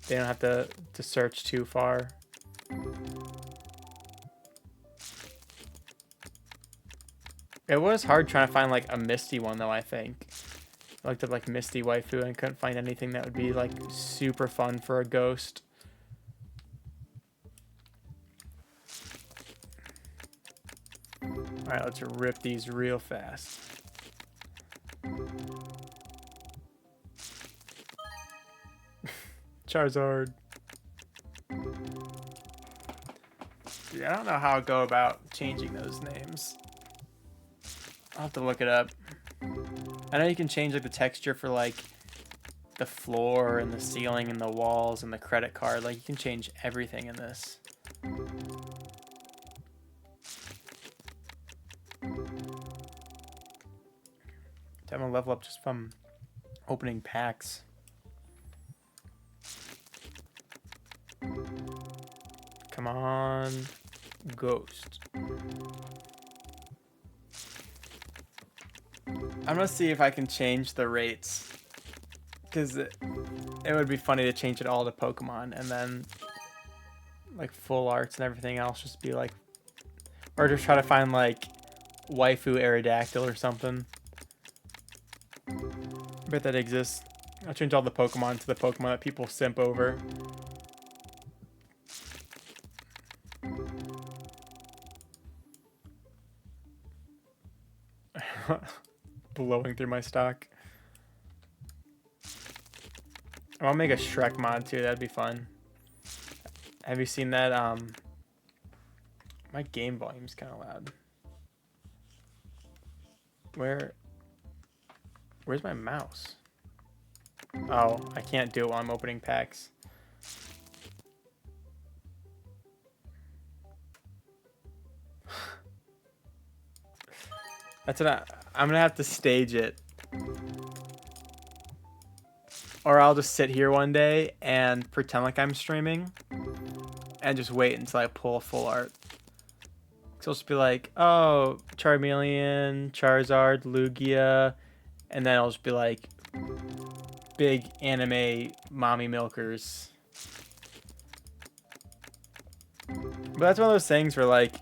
They don't have to search too far. It was hard trying to find like a Misty one though, I think. I looked at like Misty waifu and couldn't find anything that would be like super fun for a ghost. Alright, let's rip these real fast. Charizard. Yeah, I don't know how to go about changing those names. I'll have to look it up. I know you can change like the texture for like the floor and the ceiling and the walls and the credit card. Like you can change everything in this. I'm gonna level up just from opening packs. Come on, Ghost. I'm gonna see if I can change the rates, because it would be funny to change it all to Pokemon and then like full arts and everything else just be like, or just try to find like waifu Aerodactyl or something. I bet that exists. I'll change all the Pokemon to the Pokemon that people simp over. Blowing through my stock. I'll make a Shrek mod too, that'd be fun. Have you seen that? My game volume's kind of loud. Where's my mouse? Oh, I can't do it while I'm opening packs. I'm gonna have to stage it. Or I'll just sit here one day and pretend like I'm streaming and just wait until I pull a full art. So I'll just be like, oh, Charmeleon, Charizard, Lugia, and then I'll just be like, big anime mommy milkers. But that's one of those things where like,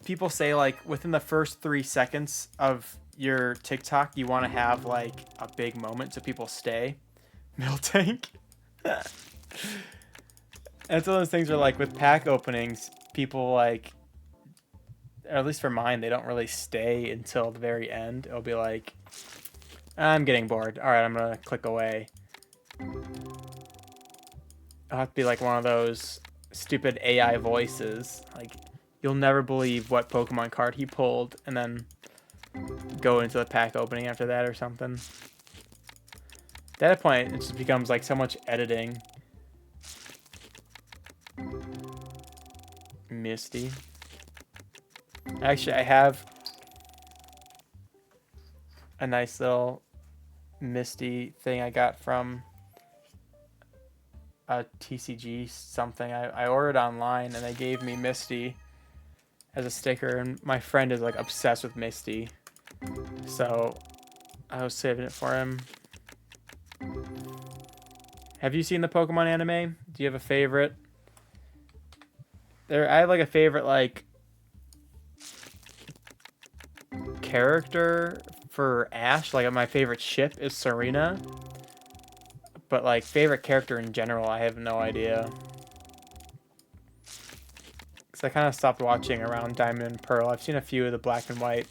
people say like within the first 3 seconds of your TikTok, you want to have like a big moment so people stay. Miltank. And it's one of those things where like with pack openings, people like, or at least for mine, they don't really stay until the very end. It'll be like, I'm getting bored. All right, I'm gonna click away. I'll have to be like one of those stupid AI voices. Like, you'll never believe what Pokemon card he pulled, and then go into the pack opening after that or something. At that point, it just becomes like so much editing. Misty. Actually, I have a nice little Misty thing I got from a TCG something. I ordered online and they gave me Misty as a sticker, and my friend is like obsessed with Misty, so I was saving it for him. Have you seen the Pokemon anime? Do you have a favorite? I have like a favorite like character for Ash. Like my favorite ship is Serena, but like favorite character in general, I have no idea. Cause I kind of stopped watching around Diamond and Pearl. I've seen a few of the Black and White.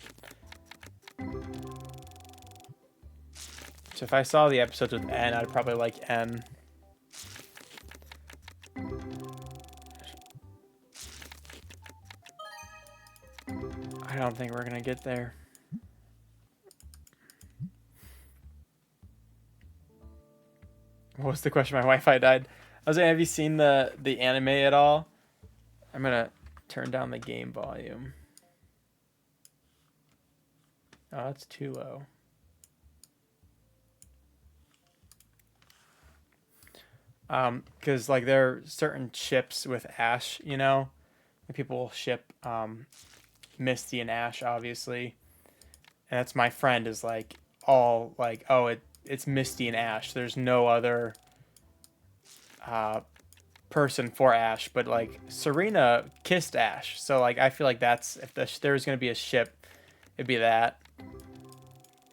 So if I saw the episodes with N, I'd probably like N. I don't think we're gonna get there. What was the question? My Wi-Fi died. I was saying, have you seen the anime at all? I'm gonna turn down the game volume. Oh, that's too low. Because like there are certain ships with Ash, you know, and people will ship Misty and Ash, obviously, and that's my friend is like all like, oh, it's Misty and Ash. There's no other person for Ash, but like Serena kissed Ash, so like I feel like that's if there's gonna be a ship, it'd be that.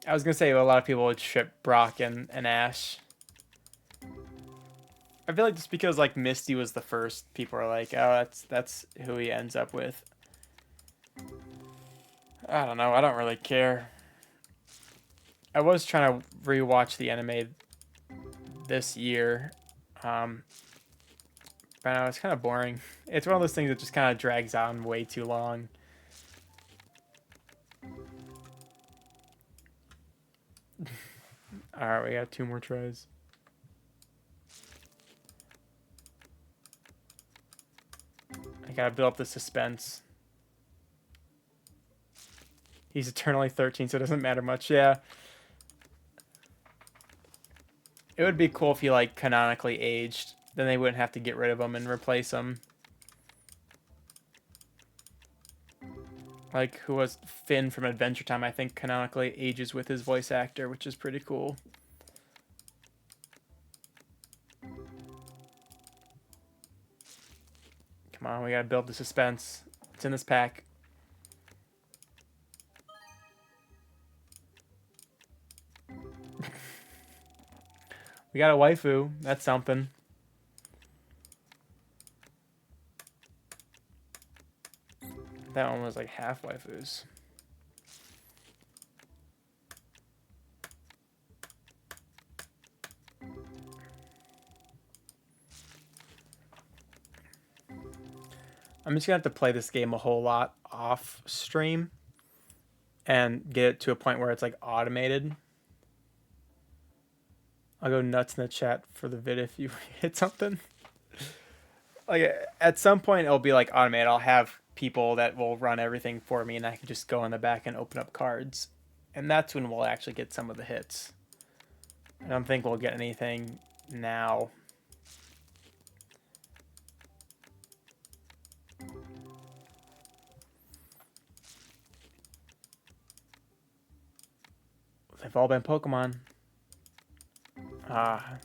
I was gonna say a lot of people would ship Brock and Ash. I feel like just because like Misty was the first, people are like, oh, that's who he ends up with. I don't know. I don't really care. I was trying to rewatch the anime this year, but no, it's kind of boring. It's one of those things that just kind of drags on way too long. All right, we got 2 more tries. I gotta build up the suspense. He's eternally 13, so it doesn't matter much. Yeah. It would be cool if he, like, canonically aged. Then they wouldn't have to get rid of him and replace him. Like, who was Finn from Adventure Time, I think, canonically ages with his voice actor, which is pretty cool. Come on, we gotta build the suspense. It's in this pack. We got a waifu. That's something. That one was like half waifus. I'm just gonna have to play this game a whole lot off stream and get it to a point where it's like automated. I'll go nuts in the chat for the vid if you hit something. Like at some point it'll be like automated. I'll have people that will run everything for me and I can just go in the back and open up cards. And that's when we'll actually get some of the hits. I don't think we'll get anything now. They've all been Pokemon. Ah.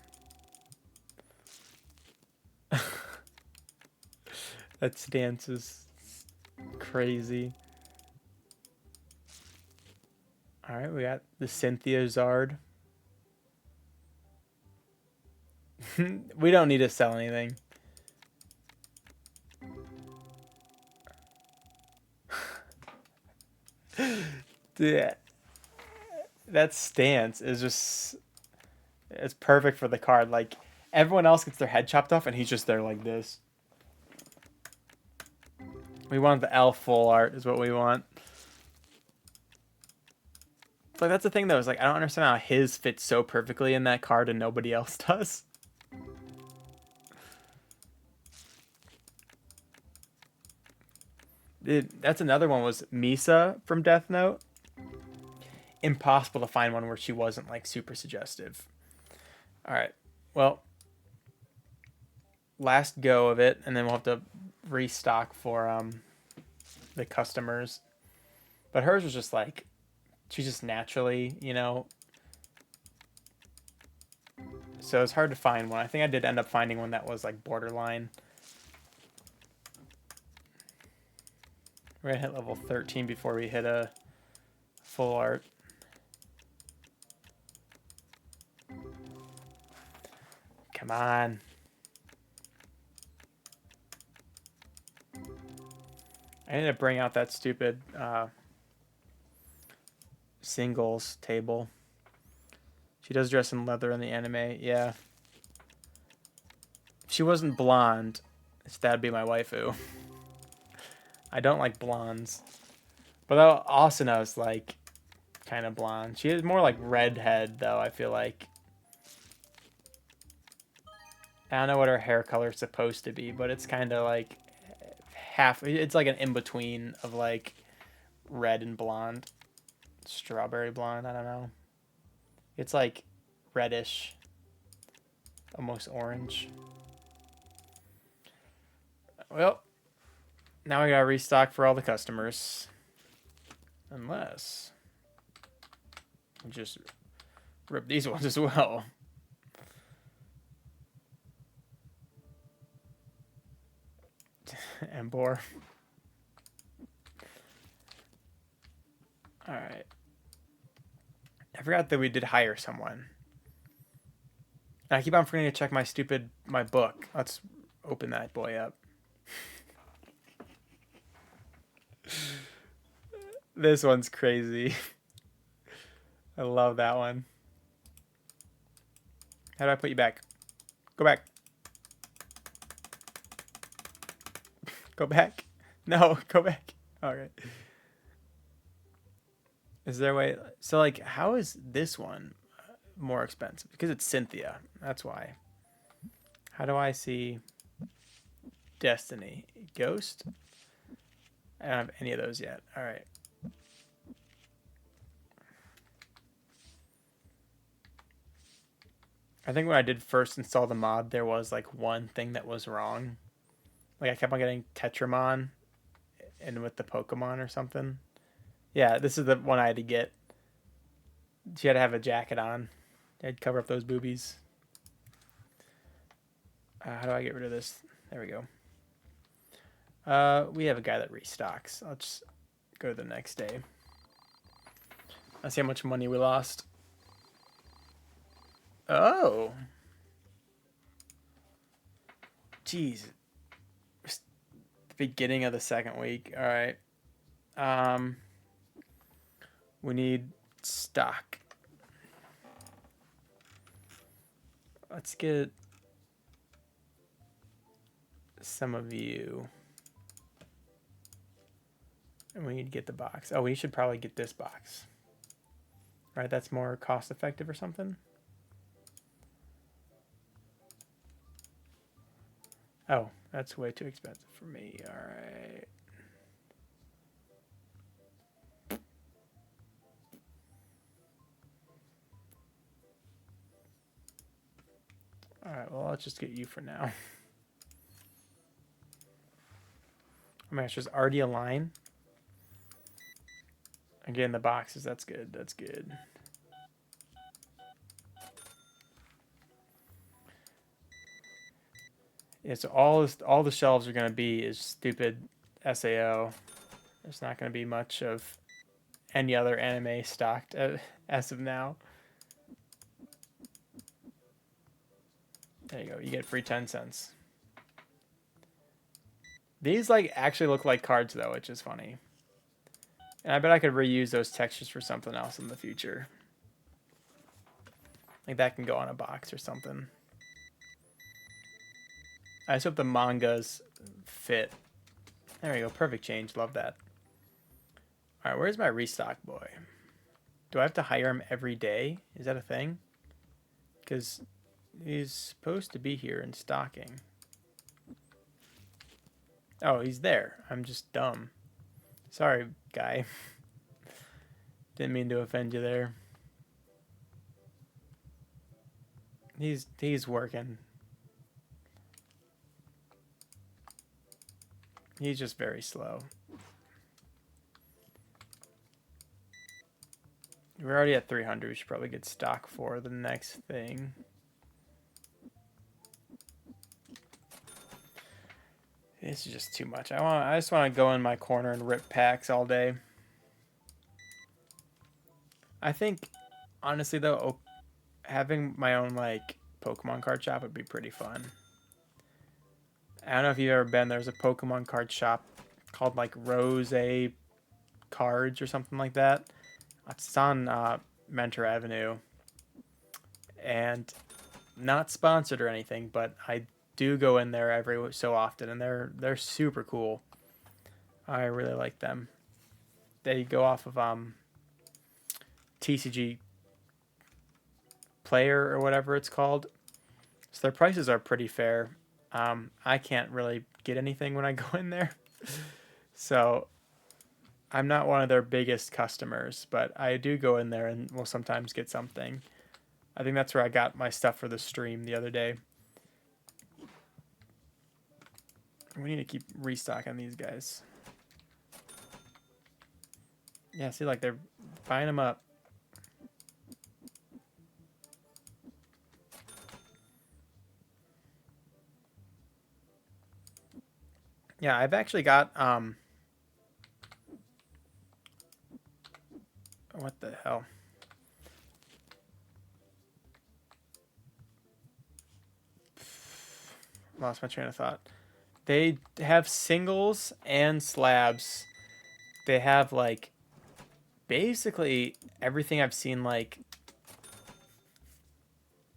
That stance is crazy. Alright, we got the Cynthia Zard. We don't need to sell anything. Dude, that stance is just... It's perfect for the card. Like, everyone else gets their head chopped off and he's just there like this. We want the elf full art is what we want. Like, that's the thing though, is like I don't understand how his fits so perfectly in that card and nobody else does. That's another one, was Misa from Death Note. Impossible to find one where she wasn't like super suggestive. Alright. Well, last go of it, and then we'll have to restock for the customers. But hers was just like, she's just naturally, you know. So it's hard to find one. I think I did end up finding one that was like borderline. We're gonna hit level 13 before we hit a full art. Come on. I need to bring out that stupid singles table. She does dress in leather in the anime, yeah. If she wasn't blonde, that'd be my waifu. I don't like blondes. But Asana's like kind of blonde. She is more like redhead though, I feel like. I don't know what her hair color is supposed to be, but it's kind of like half. It's like an in-between of like red and blonde. Strawberry blonde, I don't know. It's like reddish. Almost orange. Well, now we gotta restock for all the customers. Unless we just rip these ones as well. Embor. Alright. I forgot that we did hire someone. And I keep on forgetting to check my book. Let's open that boy up. This one's crazy. I love that one. How do I put you back? Go back. Go back. No, go back. Alright. Is there a way? So, like, how is this one more expensive? Because it's Cynthia. That's why. How do I see Destiny? Ghost? I don't have any of those yet. Alright. I think when I did first install the mod, there was like one thing that was wrong. Like I kept on getting Tetramon and with the Pokemon or something. Yeah, this is the one I had to get. She had to have a jacket on. I'd cover up those boobies. How do I get rid of this? There we go. We have a guy that restocks. I'll just go to the next day. Let's see how much money we lost. Oh. Jeez. The beginning of the second week. All right. We need stock. Let's get some of you. And we need to get the box. Oh, we should probably get this box. Right, that's more cost effective or something. Oh, that's way too expensive for me. All right. All right, well, let's just get you for now. Oh my gosh, there's already a line. Again, the boxes, that's good. That's good. Yeah, so all the shelves are going to be is stupid SAO. There's not going to be much of any other anime stocked as of now. There you go. You get free 10 cents. These like actually look like cards though, which is funny. And I bet I could reuse those textures for something else in the future. Like that can go on a box or something. I just hope the mangas fit. There we go. Perfect change. Love that. All right, where's my restock boy? Do I have to hire him every day? Is that a thing? Because he's supposed to be here and stocking. Oh, he's there. I'm just dumb. Sorry, guy. Didn't mean to offend you there. He's working. He's just very slow. We're already at 300. We should probably get stock for the next thing. This is just too much. I just want to go in my corner and rip packs all day. I think, honestly though, having my own like Pokemon card shop would be pretty fun. I don't know if you've ever been. There's a Pokemon card shop called like Rose Cards or something like that. It's on Mentor Avenue, and not sponsored or anything, but I do go in there every so often, and they're super cool. I really like them. They go off of TCG Player or whatever it's called. So their prices are pretty fair. I can't really get anything when I go in there, so I'm not one of their biggest customers, but I do go in there and will sometimes get something. I think that's where I got my stuff for the stream the other day. We need to keep restocking these guys. Yeah, see, like they're buying them up. Yeah, I've actually got What the hell? Lost my train of thought. They have singles and slabs. They have like basically everything I've seen like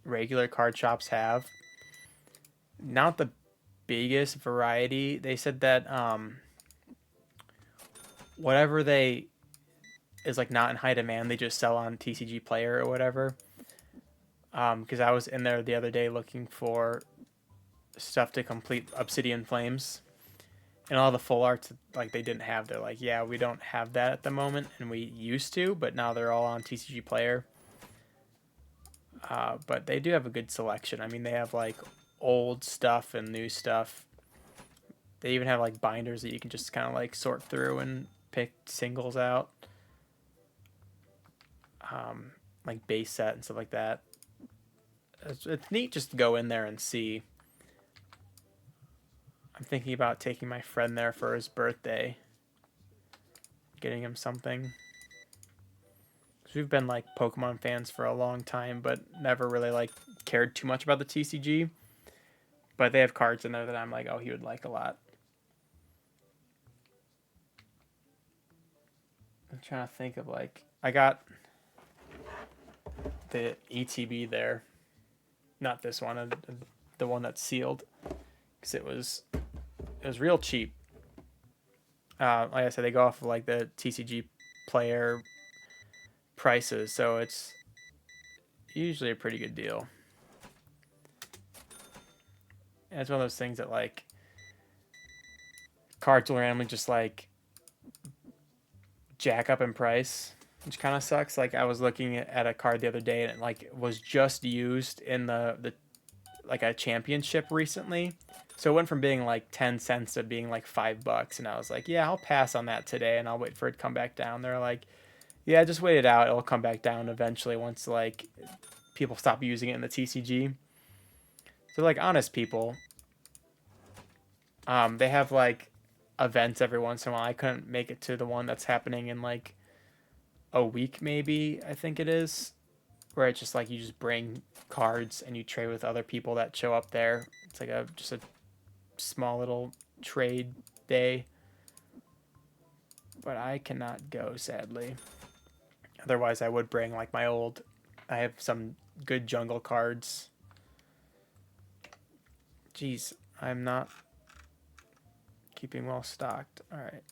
regular card shops have. Not the biggest variety. They said that whatever they is like not in high demand, they just sell on TCG Player or whatever. Because I was in there the other day looking for stuff to complete Obsidian Flames, and all the full arts like they didn't have. They're like, yeah, we don't have that at the moment, and we used to, but now they're all on TCG Player. But they do have a good selection. I mean, they have like old stuff and new stuff. They even have like binders that you can just kind of like sort through and pick singles out, like base set and stuff like that. It's neat just to go in there and see. I'm thinking about taking my friend there for his birthday, getting him something. We've been like Pokemon fans for a long time, but never really like cared too much about the TCG. But they have cards in there that I'm like, oh, he would like a lot. I'm trying to think of like, I got the ETB there, not this one, the one that's sealed, because it was real cheap. Like I said, they go off of like the TCG Player prices, so it's usually a pretty good deal. And it's one of those things that like cards will randomly just like jack up in price, which kind of sucks. Like I was looking at a card the other day and it like was just used in the like a championship recently. So it went from being like 10 cents to being like $5, and I was like, yeah, I'll pass on that today and I'll wait for it to come back down. They're like, yeah, just wait it out. It'll come back down eventually once like people stop using it in the TCG. So like honest people. They have like events every once in a while. I couldn't make it to the one that's happening in like a week maybe, I think it is, where it's just like you just bring cards and you trade with other people that show up there. It's like just a small little trade day. But I cannot go, sadly. Otherwise I would bring like my old, I have some good jungle cards. Jeez, I'm not keeping well stocked. All right.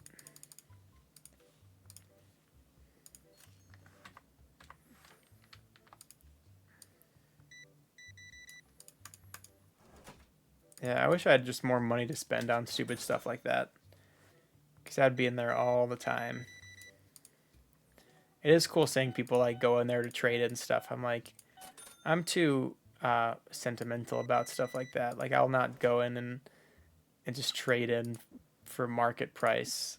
Yeah, I wish I had just more money to spend on stupid stuff like that, because I'd be in there all the time. It is cool seeing people like go in there to trade it and stuff. I'm like, I'm too sentimental about stuff like that. Like I'll not go in and just trade in for market price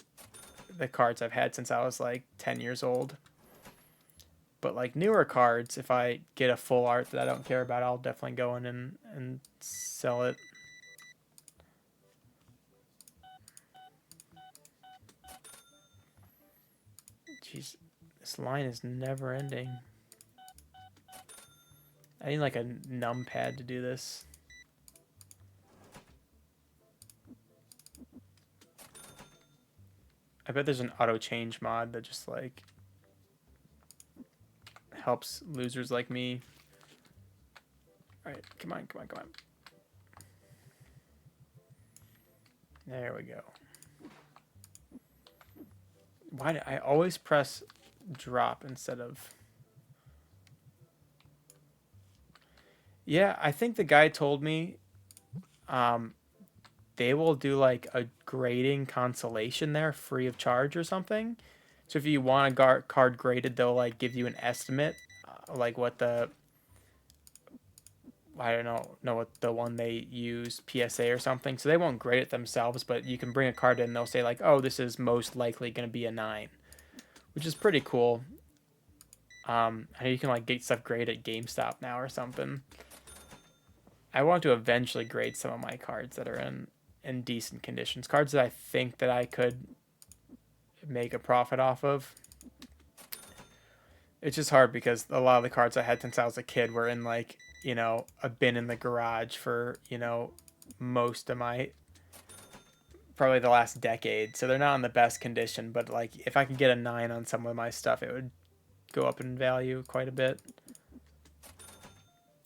the cards I've had since I was like 10 years old. But like newer cards, if I get a full art that I don't care about, I'll definitely go in and sell it. Jeez, this line is never ending. I need like a numpad to do this. I bet there's an auto change mod that just like helps losers like me. All right, come on, come on, come on. There we go. Why do I always press drop instead of... Yeah, I think the guy told me they will do like a grading consolation there free of charge or something. So if you want a card graded, they'll like give you an estimate, like what the... I don't know what the one they use, PSA or something. So they won't grade it themselves, but you can bring a card in and they'll say like, oh, this is most likely going to be a 9, which is pretty cool. I know you can like get stuff graded at GameStop now or something. I want to eventually grade some of my cards that are in decent conditions. Cards that I think that I could make a profit off of. It's just hard because a lot of the cards I had since I was a kid were in like, a bin in the garage for, most of my probably the last decade. So they're not in the best condition, but like if I could get a 9 on some of my stuff, it would go up in value quite a bit.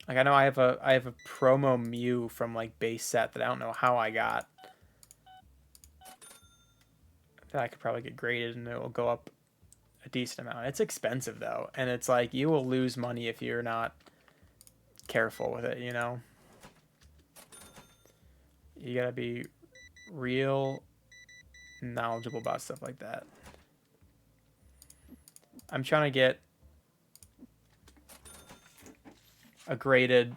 Like I know I have a promo Mew from like base set that I don't know how I got. That I could probably get graded and it will go up a decent amount. It's expensive though, and it's like you will lose money if you're not careful with it, You gotta be real knowledgeable about stuff like that. I'm trying to get a graded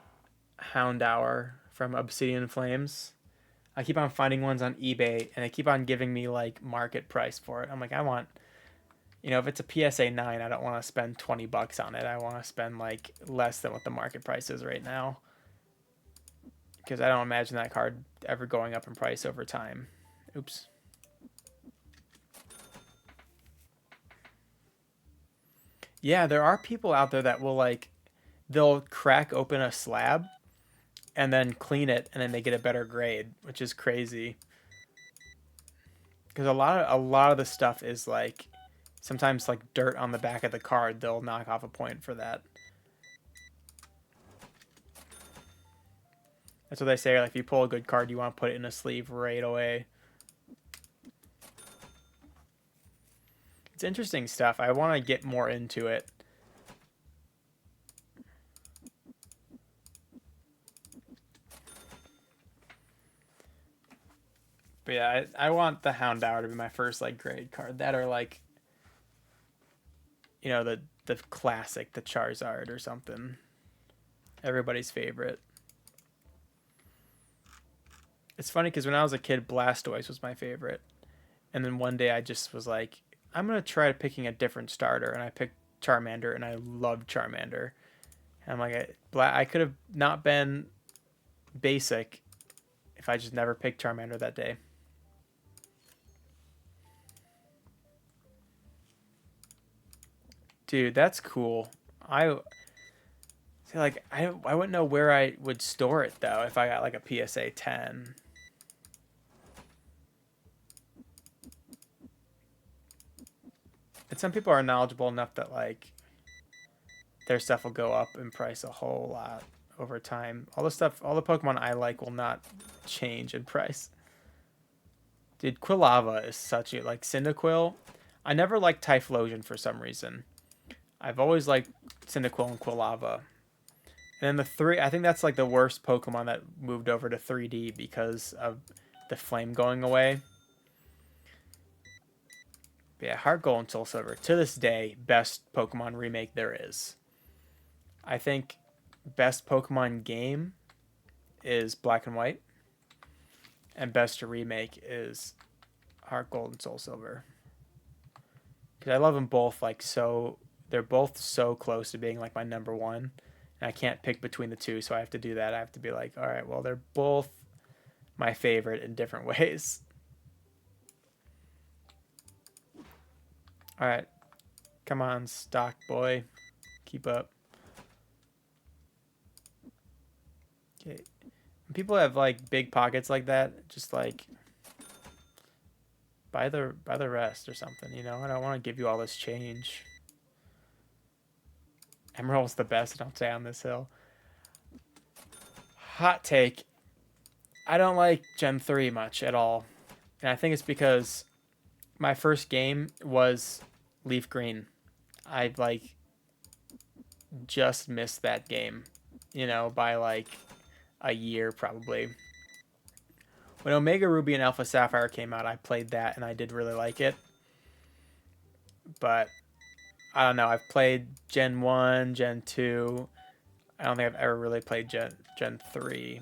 Houndour from Obsidian Flames. I keep on finding ones on eBay and they keep on giving me like market price for it. I'm like, I want, if it's a PSA 9, I don't want to spend $20 on it. I want to spend like less than what the market price is right now. Because I don't imagine that card ever going up in price over time. Oops. Yeah, there are people out there that will like, they'll crack open a slab and then clean it and then they get a better grade, which is crazy. Because a lot of the stuff is like sometimes like dirt on the back of the card. They'll knock off a point for that. That's what they say. Like if you pull a good card, you want to put it in a sleeve right away. It's interesting stuff. I want to get more into it. But yeah, I want the Houndour to be my first like grade card. That or like, the classic, the Charizard or something. Everybody's favorite. It's funny because when I was a kid, Blastoise was my favorite. And then one day I just was like, I'm going to try picking a different starter. And I picked Charmander and I loved Charmander. And I'm like, I could have not been basic if I just never picked Charmander that day. Dude, that's cool. I like I wouldn't know where I would store it though if I got like a PSA 10. And some people are knowledgeable enough that like their stuff will go up in price a whole lot over time. All the Pokemon I like will not change in price. Dude, Quilava is such a like Cyndaquil. I never liked Typhlosion for some reason. I've always liked Cyndaquil and Quilava. And then the three, I think that's like the worst Pokemon that moved over to 3D because of the flame going away. But yeah, Heart Gold and Soul Silver, to this day, best Pokemon remake there is. I think best Pokemon game is Black and White. And best remake is Heart Gold and Soul Silver. Because I love them both like so. They're both so close to being like my number one. And I can't pick between the two, so I have to do that. I have to be like, all right, well, they're both my favorite in different ways. All right. Come on, stock boy. Keep up. Okay. When people have like big pockets like that, just like buy the rest or something, I don't want to give you all this change. Emerald's the best, don't say on this hill. Hot take. I don't like Gen 3 much at all. And I think it's because my first game was Leaf Green. I like just missed that game, by like a year probably. When Omega Ruby and Alpha Sapphire came out, I played that and I did really like it. But I don't know. I've played Gen 1, Gen 2. I don't think I've ever really played Gen 3.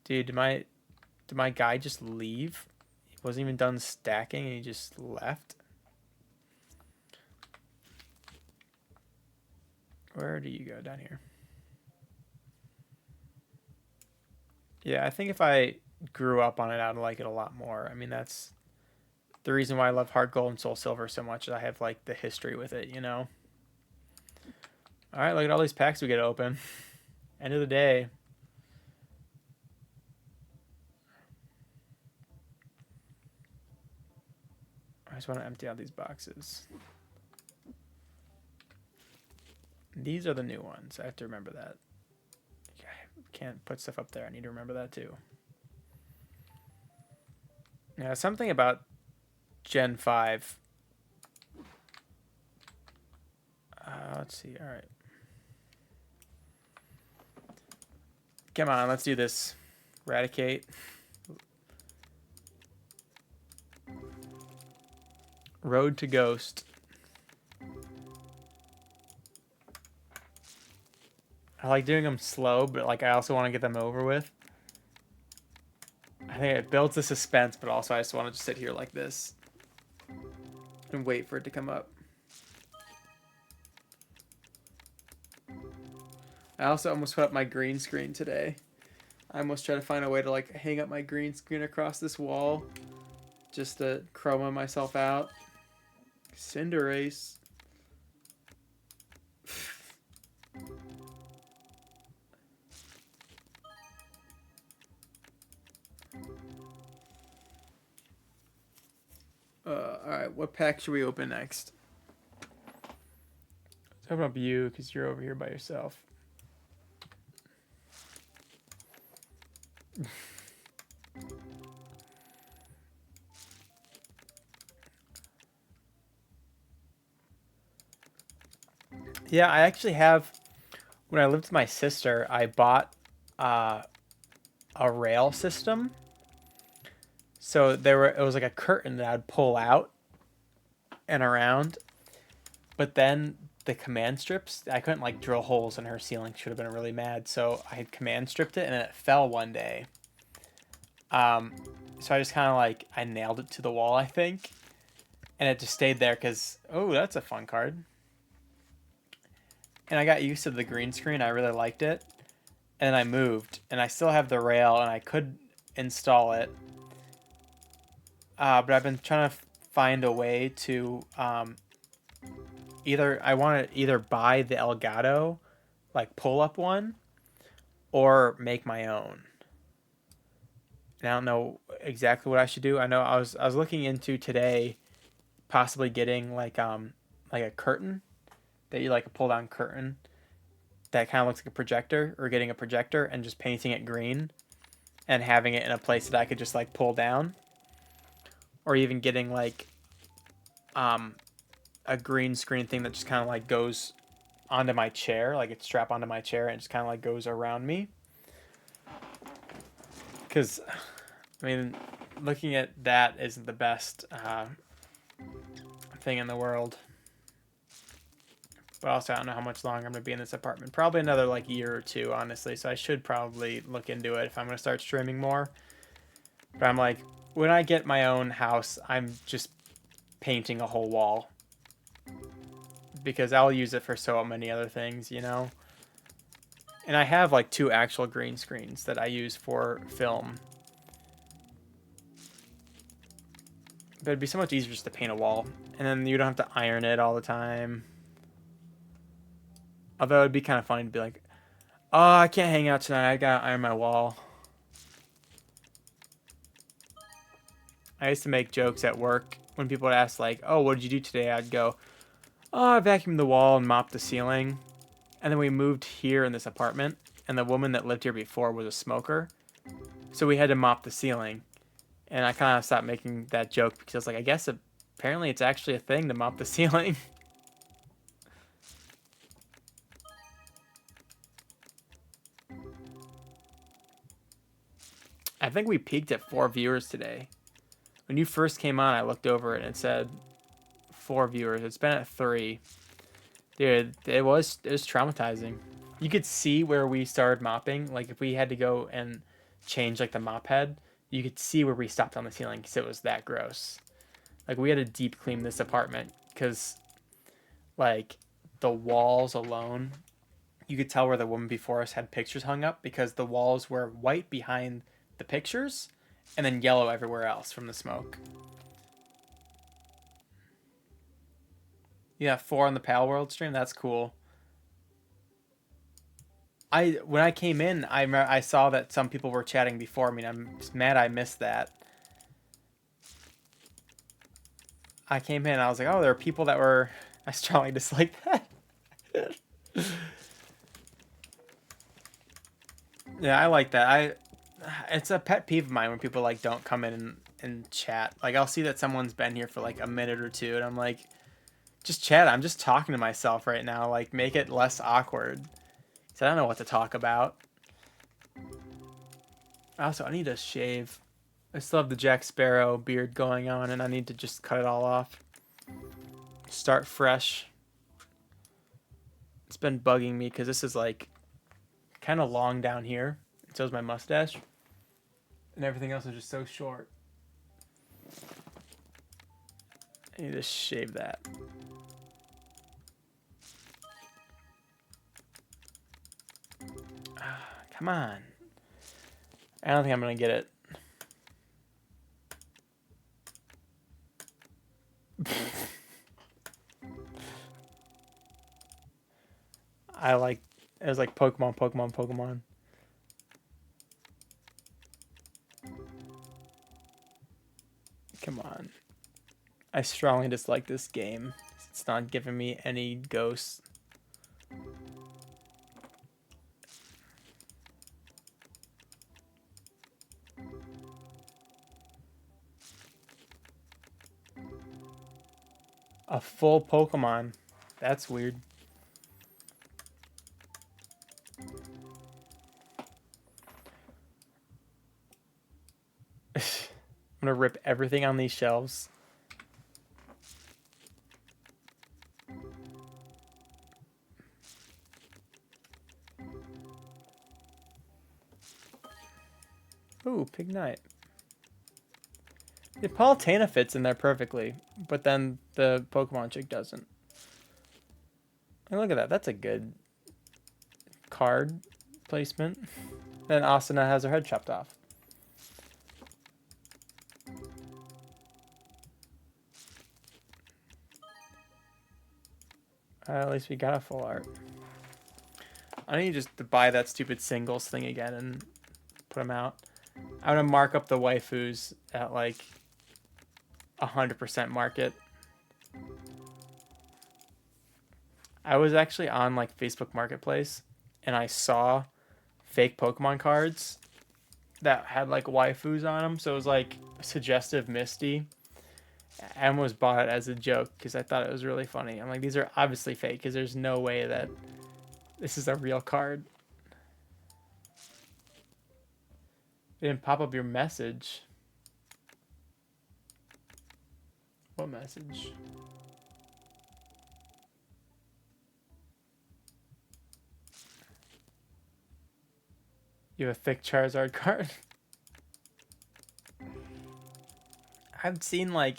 Dude, did my guy just leave? He wasn't even done stacking and he just left? Where do you go? Down here. Yeah, I think if I grew up on it, I'd like it a lot more. I mean, that's The reason why I love Heart Gold and Soul Silver so much is I have like the history with it, you know. All right, look at all these packs we get to open. End of the day. I just want to empty out these boxes. These are the new ones. I have to remember that. I can't put stuff up there. I need to remember that too. Yeah, something about Gen 5. Let's see. All right. Come on, let's do this. Eradicate. Road to Ghost. I like doing them slow, but like I also want to get them over with. I think it builds the suspense, but also I just want to just sit here like this and wait for it to come up. I also almost put up my green screen today. I almost tried to find a way to like hang up my green screen across this wall just to chroma myself out. Cinderace. Alright, what pack should we open next? Let's open up you, because you're over here by yourself. Yeah, I actually have, when I lived with my sister, I bought a rail system. So it was like a curtain that I'd pull out and around. But then the command strips, I couldn't like drill holes in her ceiling. She would have been really mad. So I had command stripped it and it fell one day. So I just kind of like, I nailed it to the wall, I think. And it just stayed there because, oh, that's a fun card. And I got used to the green screen. I really liked it. And I moved. And I still have the rail and I could install it. But I've been trying to find a way to I want to either buy the Elgato, like pull up one, or make my own. And I don't know exactly what I should do. I know I was looking into today, possibly getting like a curtain that you like a pull down curtain that kind of looks like a projector, or getting a projector and just painting it green and having it in a place that I could just like pull down. Or even getting like a green screen thing that just kind of like goes onto my chair, like it's strapped onto my chair and just kind of like goes around me. Because, I mean, looking at that isn't the best thing in the world. But also, I don't know how much longer I'm going to be in this apartment. Probably another like year or two, honestly. So I should probably look into it if I'm going to start streaming more. But I'm like, when I get my own house, I'm just painting a whole wall. Because I'll use it for so many other things, you know? And I have like 2 actual green screens that I use for film. But it'd be so much easier just to paint a wall. And then you don't have to iron it all the time. Although it'd be kind of funny to be like, oh, I can't hang out tonight. I gotta iron my wall. I used to make jokes at work when people would ask like, oh, what did you do today? I'd go, oh, I vacuumed the wall and mopped the ceiling. And then we moved here in this apartment. And the woman that lived here before was a smoker. So we had to mop the ceiling. And I kind of stopped making that joke because I was like, I guess apparently it's actually a thing to mop the ceiling. I think we peaked at 4 viewers today. When you first came on, I looked over it and it said 4 viewers. It's been at 3. Dude, it was traumatizing. You could see where we started mopping. Like if we had to go and change like the mop head, you could see where we stopped on the ceiling because it was that gross. Like we had to deep clean this apartment because like the walls alone, you could tell where the woman before us had pictures hung up because the walls were white behind the pictures and then yellow everywhere else from the smoke. Yeah, 4 on the Pal World stream. That's cool. When I came in, I saw that some people were chatting before me, and I'm just mad I missed that. I came in, I was like, oh, there are people that were. I strongly dislike that. Yeah, I like that. It's a pet peeve of mine when people like don't come in and chat. Like I'll see that someone's been here for like a minute or two, and I'm like, just chat. I'm just talking to myself right now. Like make it less awkward. So I don't know what to talk about. Also, I need to shave. I still have the Jack Sparrow beard going on, and I need to just cut it all off. Start fresh. It's been bugging me because this is like kind of long down here. So is my mustache. And everything else is just so short. I need to shave that. Come on. I don't think I'm going to get it. It was like Pokemon, Pokemon, Pokemon. Come on. I strongly dislike this game. It's not giving me any ghosts. A full Pokemon. That's weird. I'm gonna rip everything on these shelves. Ooh, Pignite. The Palutena fits in there perfectly, but then the Pokemon chick doesn't. And look at that. That's a good card placement. Then Asuna has her head chopped off. At least we got a full art. I need just to buy that stupid singles thing again and put them out. I'm gonna mark up the waifus at like 100% market. I was actually on like Facebook Marketplace and I saw fake Pokemon cards that had like waifus on them. So it was like suggestive Misty. I almost bought it as a joke because I thought it was really funny. I'm like, these are obviously fake because there's no way that this is a real card. It didn't pop up your message. What message? You have a thick Charizard card? I've seen like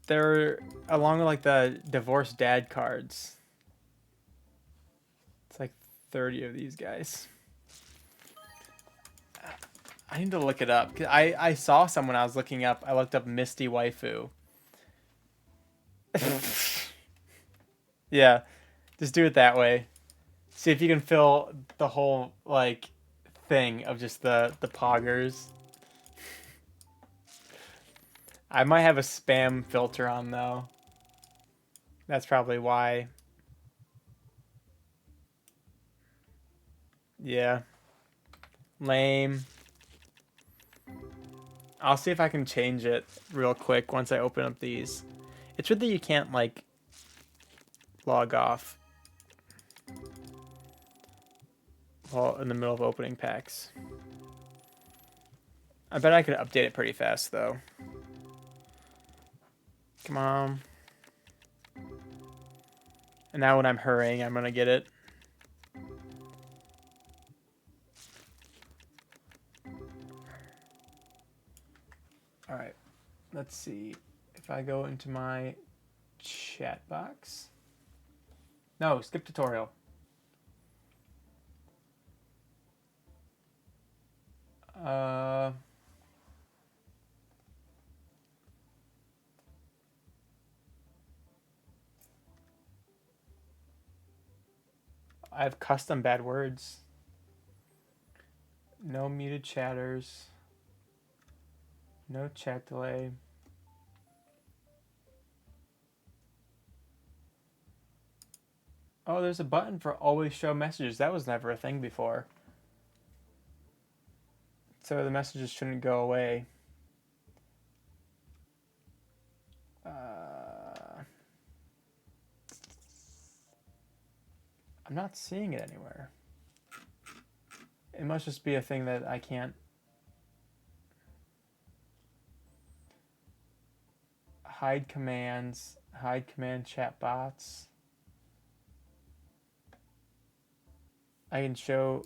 they're along with like the divorced dad cards. It's like 30 of these guys. I need to look it up. I saw someone I was looking up. I looked up Misty Waifu. Yeah, just do it that way. See if you can fill the whole like thing of just the poggers. I might have a spam filter on though. That's probably why. Yeah. Lame. I'll see if I can change it real quick once I open up these. It's weird that you can't like log off while in the middle of opening packs. I bet I could update it pretty fast though. Come on. And now when I'm hurrying, I'm gonna get it. Alright, let's see. If I go into my chat box. No, skip tutorial. I have custom bad words. No muted chatters. No chat delay. Oh, there's a button for always show messages. That was never a thing before. So the messages shouldn't go away. I'm not seeing it anywhere. It must just be a thing that I can't. Hide commands, hide command chat bots. I can show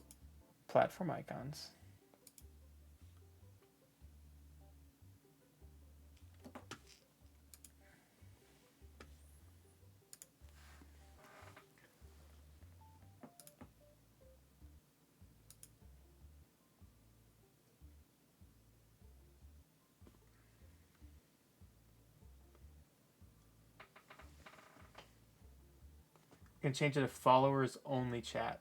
platform icons. You can change it to followers only chat.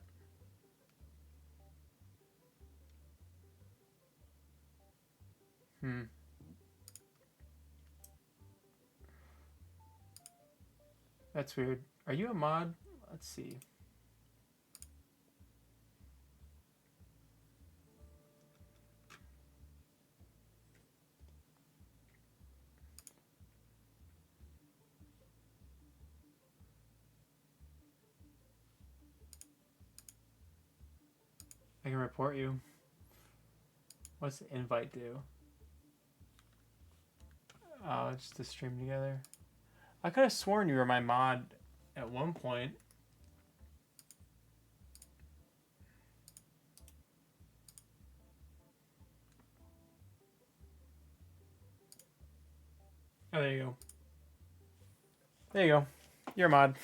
That's weird. Are you a mod? Let's see. I can report you. What's the invite do? Oh, it's to stream together. I could have sworn you were my mod at one point. Oh, there you go. There you go. You're a mod.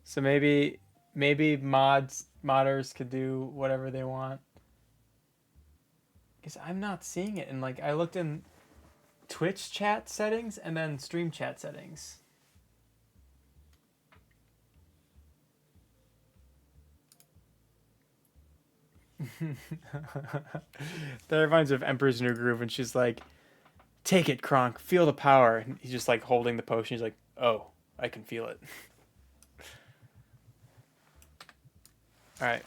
So maybe modders could do whatever they want. Because I'm not seeing it. And like I looked in Twitch chat settings and then stream chat settings. That reminds me of Emperor's New Groove, and she's like, "Take it, Kronk. Feel the power." And he's just like holding the potion. He's like, "Oh, I can feel it." All right,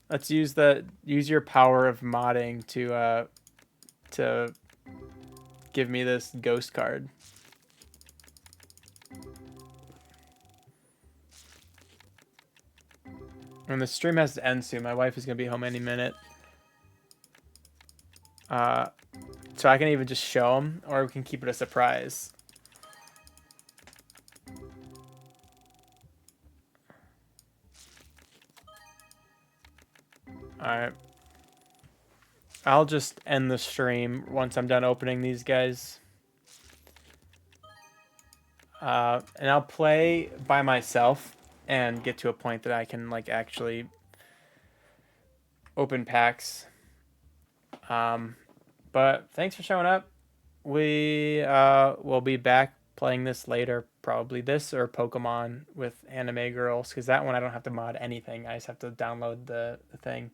let's use your power of modding to give me this ghost card. And the stream has to end soon. My wife is gonna be home any minute. So I can even just show them, or we can keep it a surprise. Alright. I'll just end the stream once I'm done opening these guys. And I'll play by myself and get to a point that I can like actually open packs. But thanks for showing up. We will be back playing this later, probably this or Pokemon with Anime Girls, because that one I don't have to mod anything. I just have to download the thing.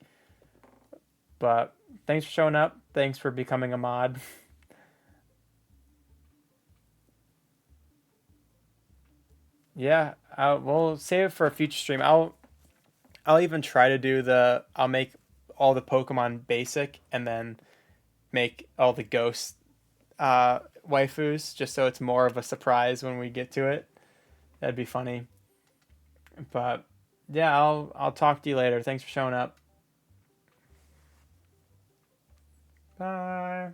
But thanks for showing up. Thanks for becoming a mod. Yeah, we'll save it for a future stream. I'll even try to do I'll make all the Pokemon basic and then make all the ghost waifus just so it's more of a surprise when we get to it. That'd be funny. But yeah, I'll talk to you later. Thanks for showing up. Bye.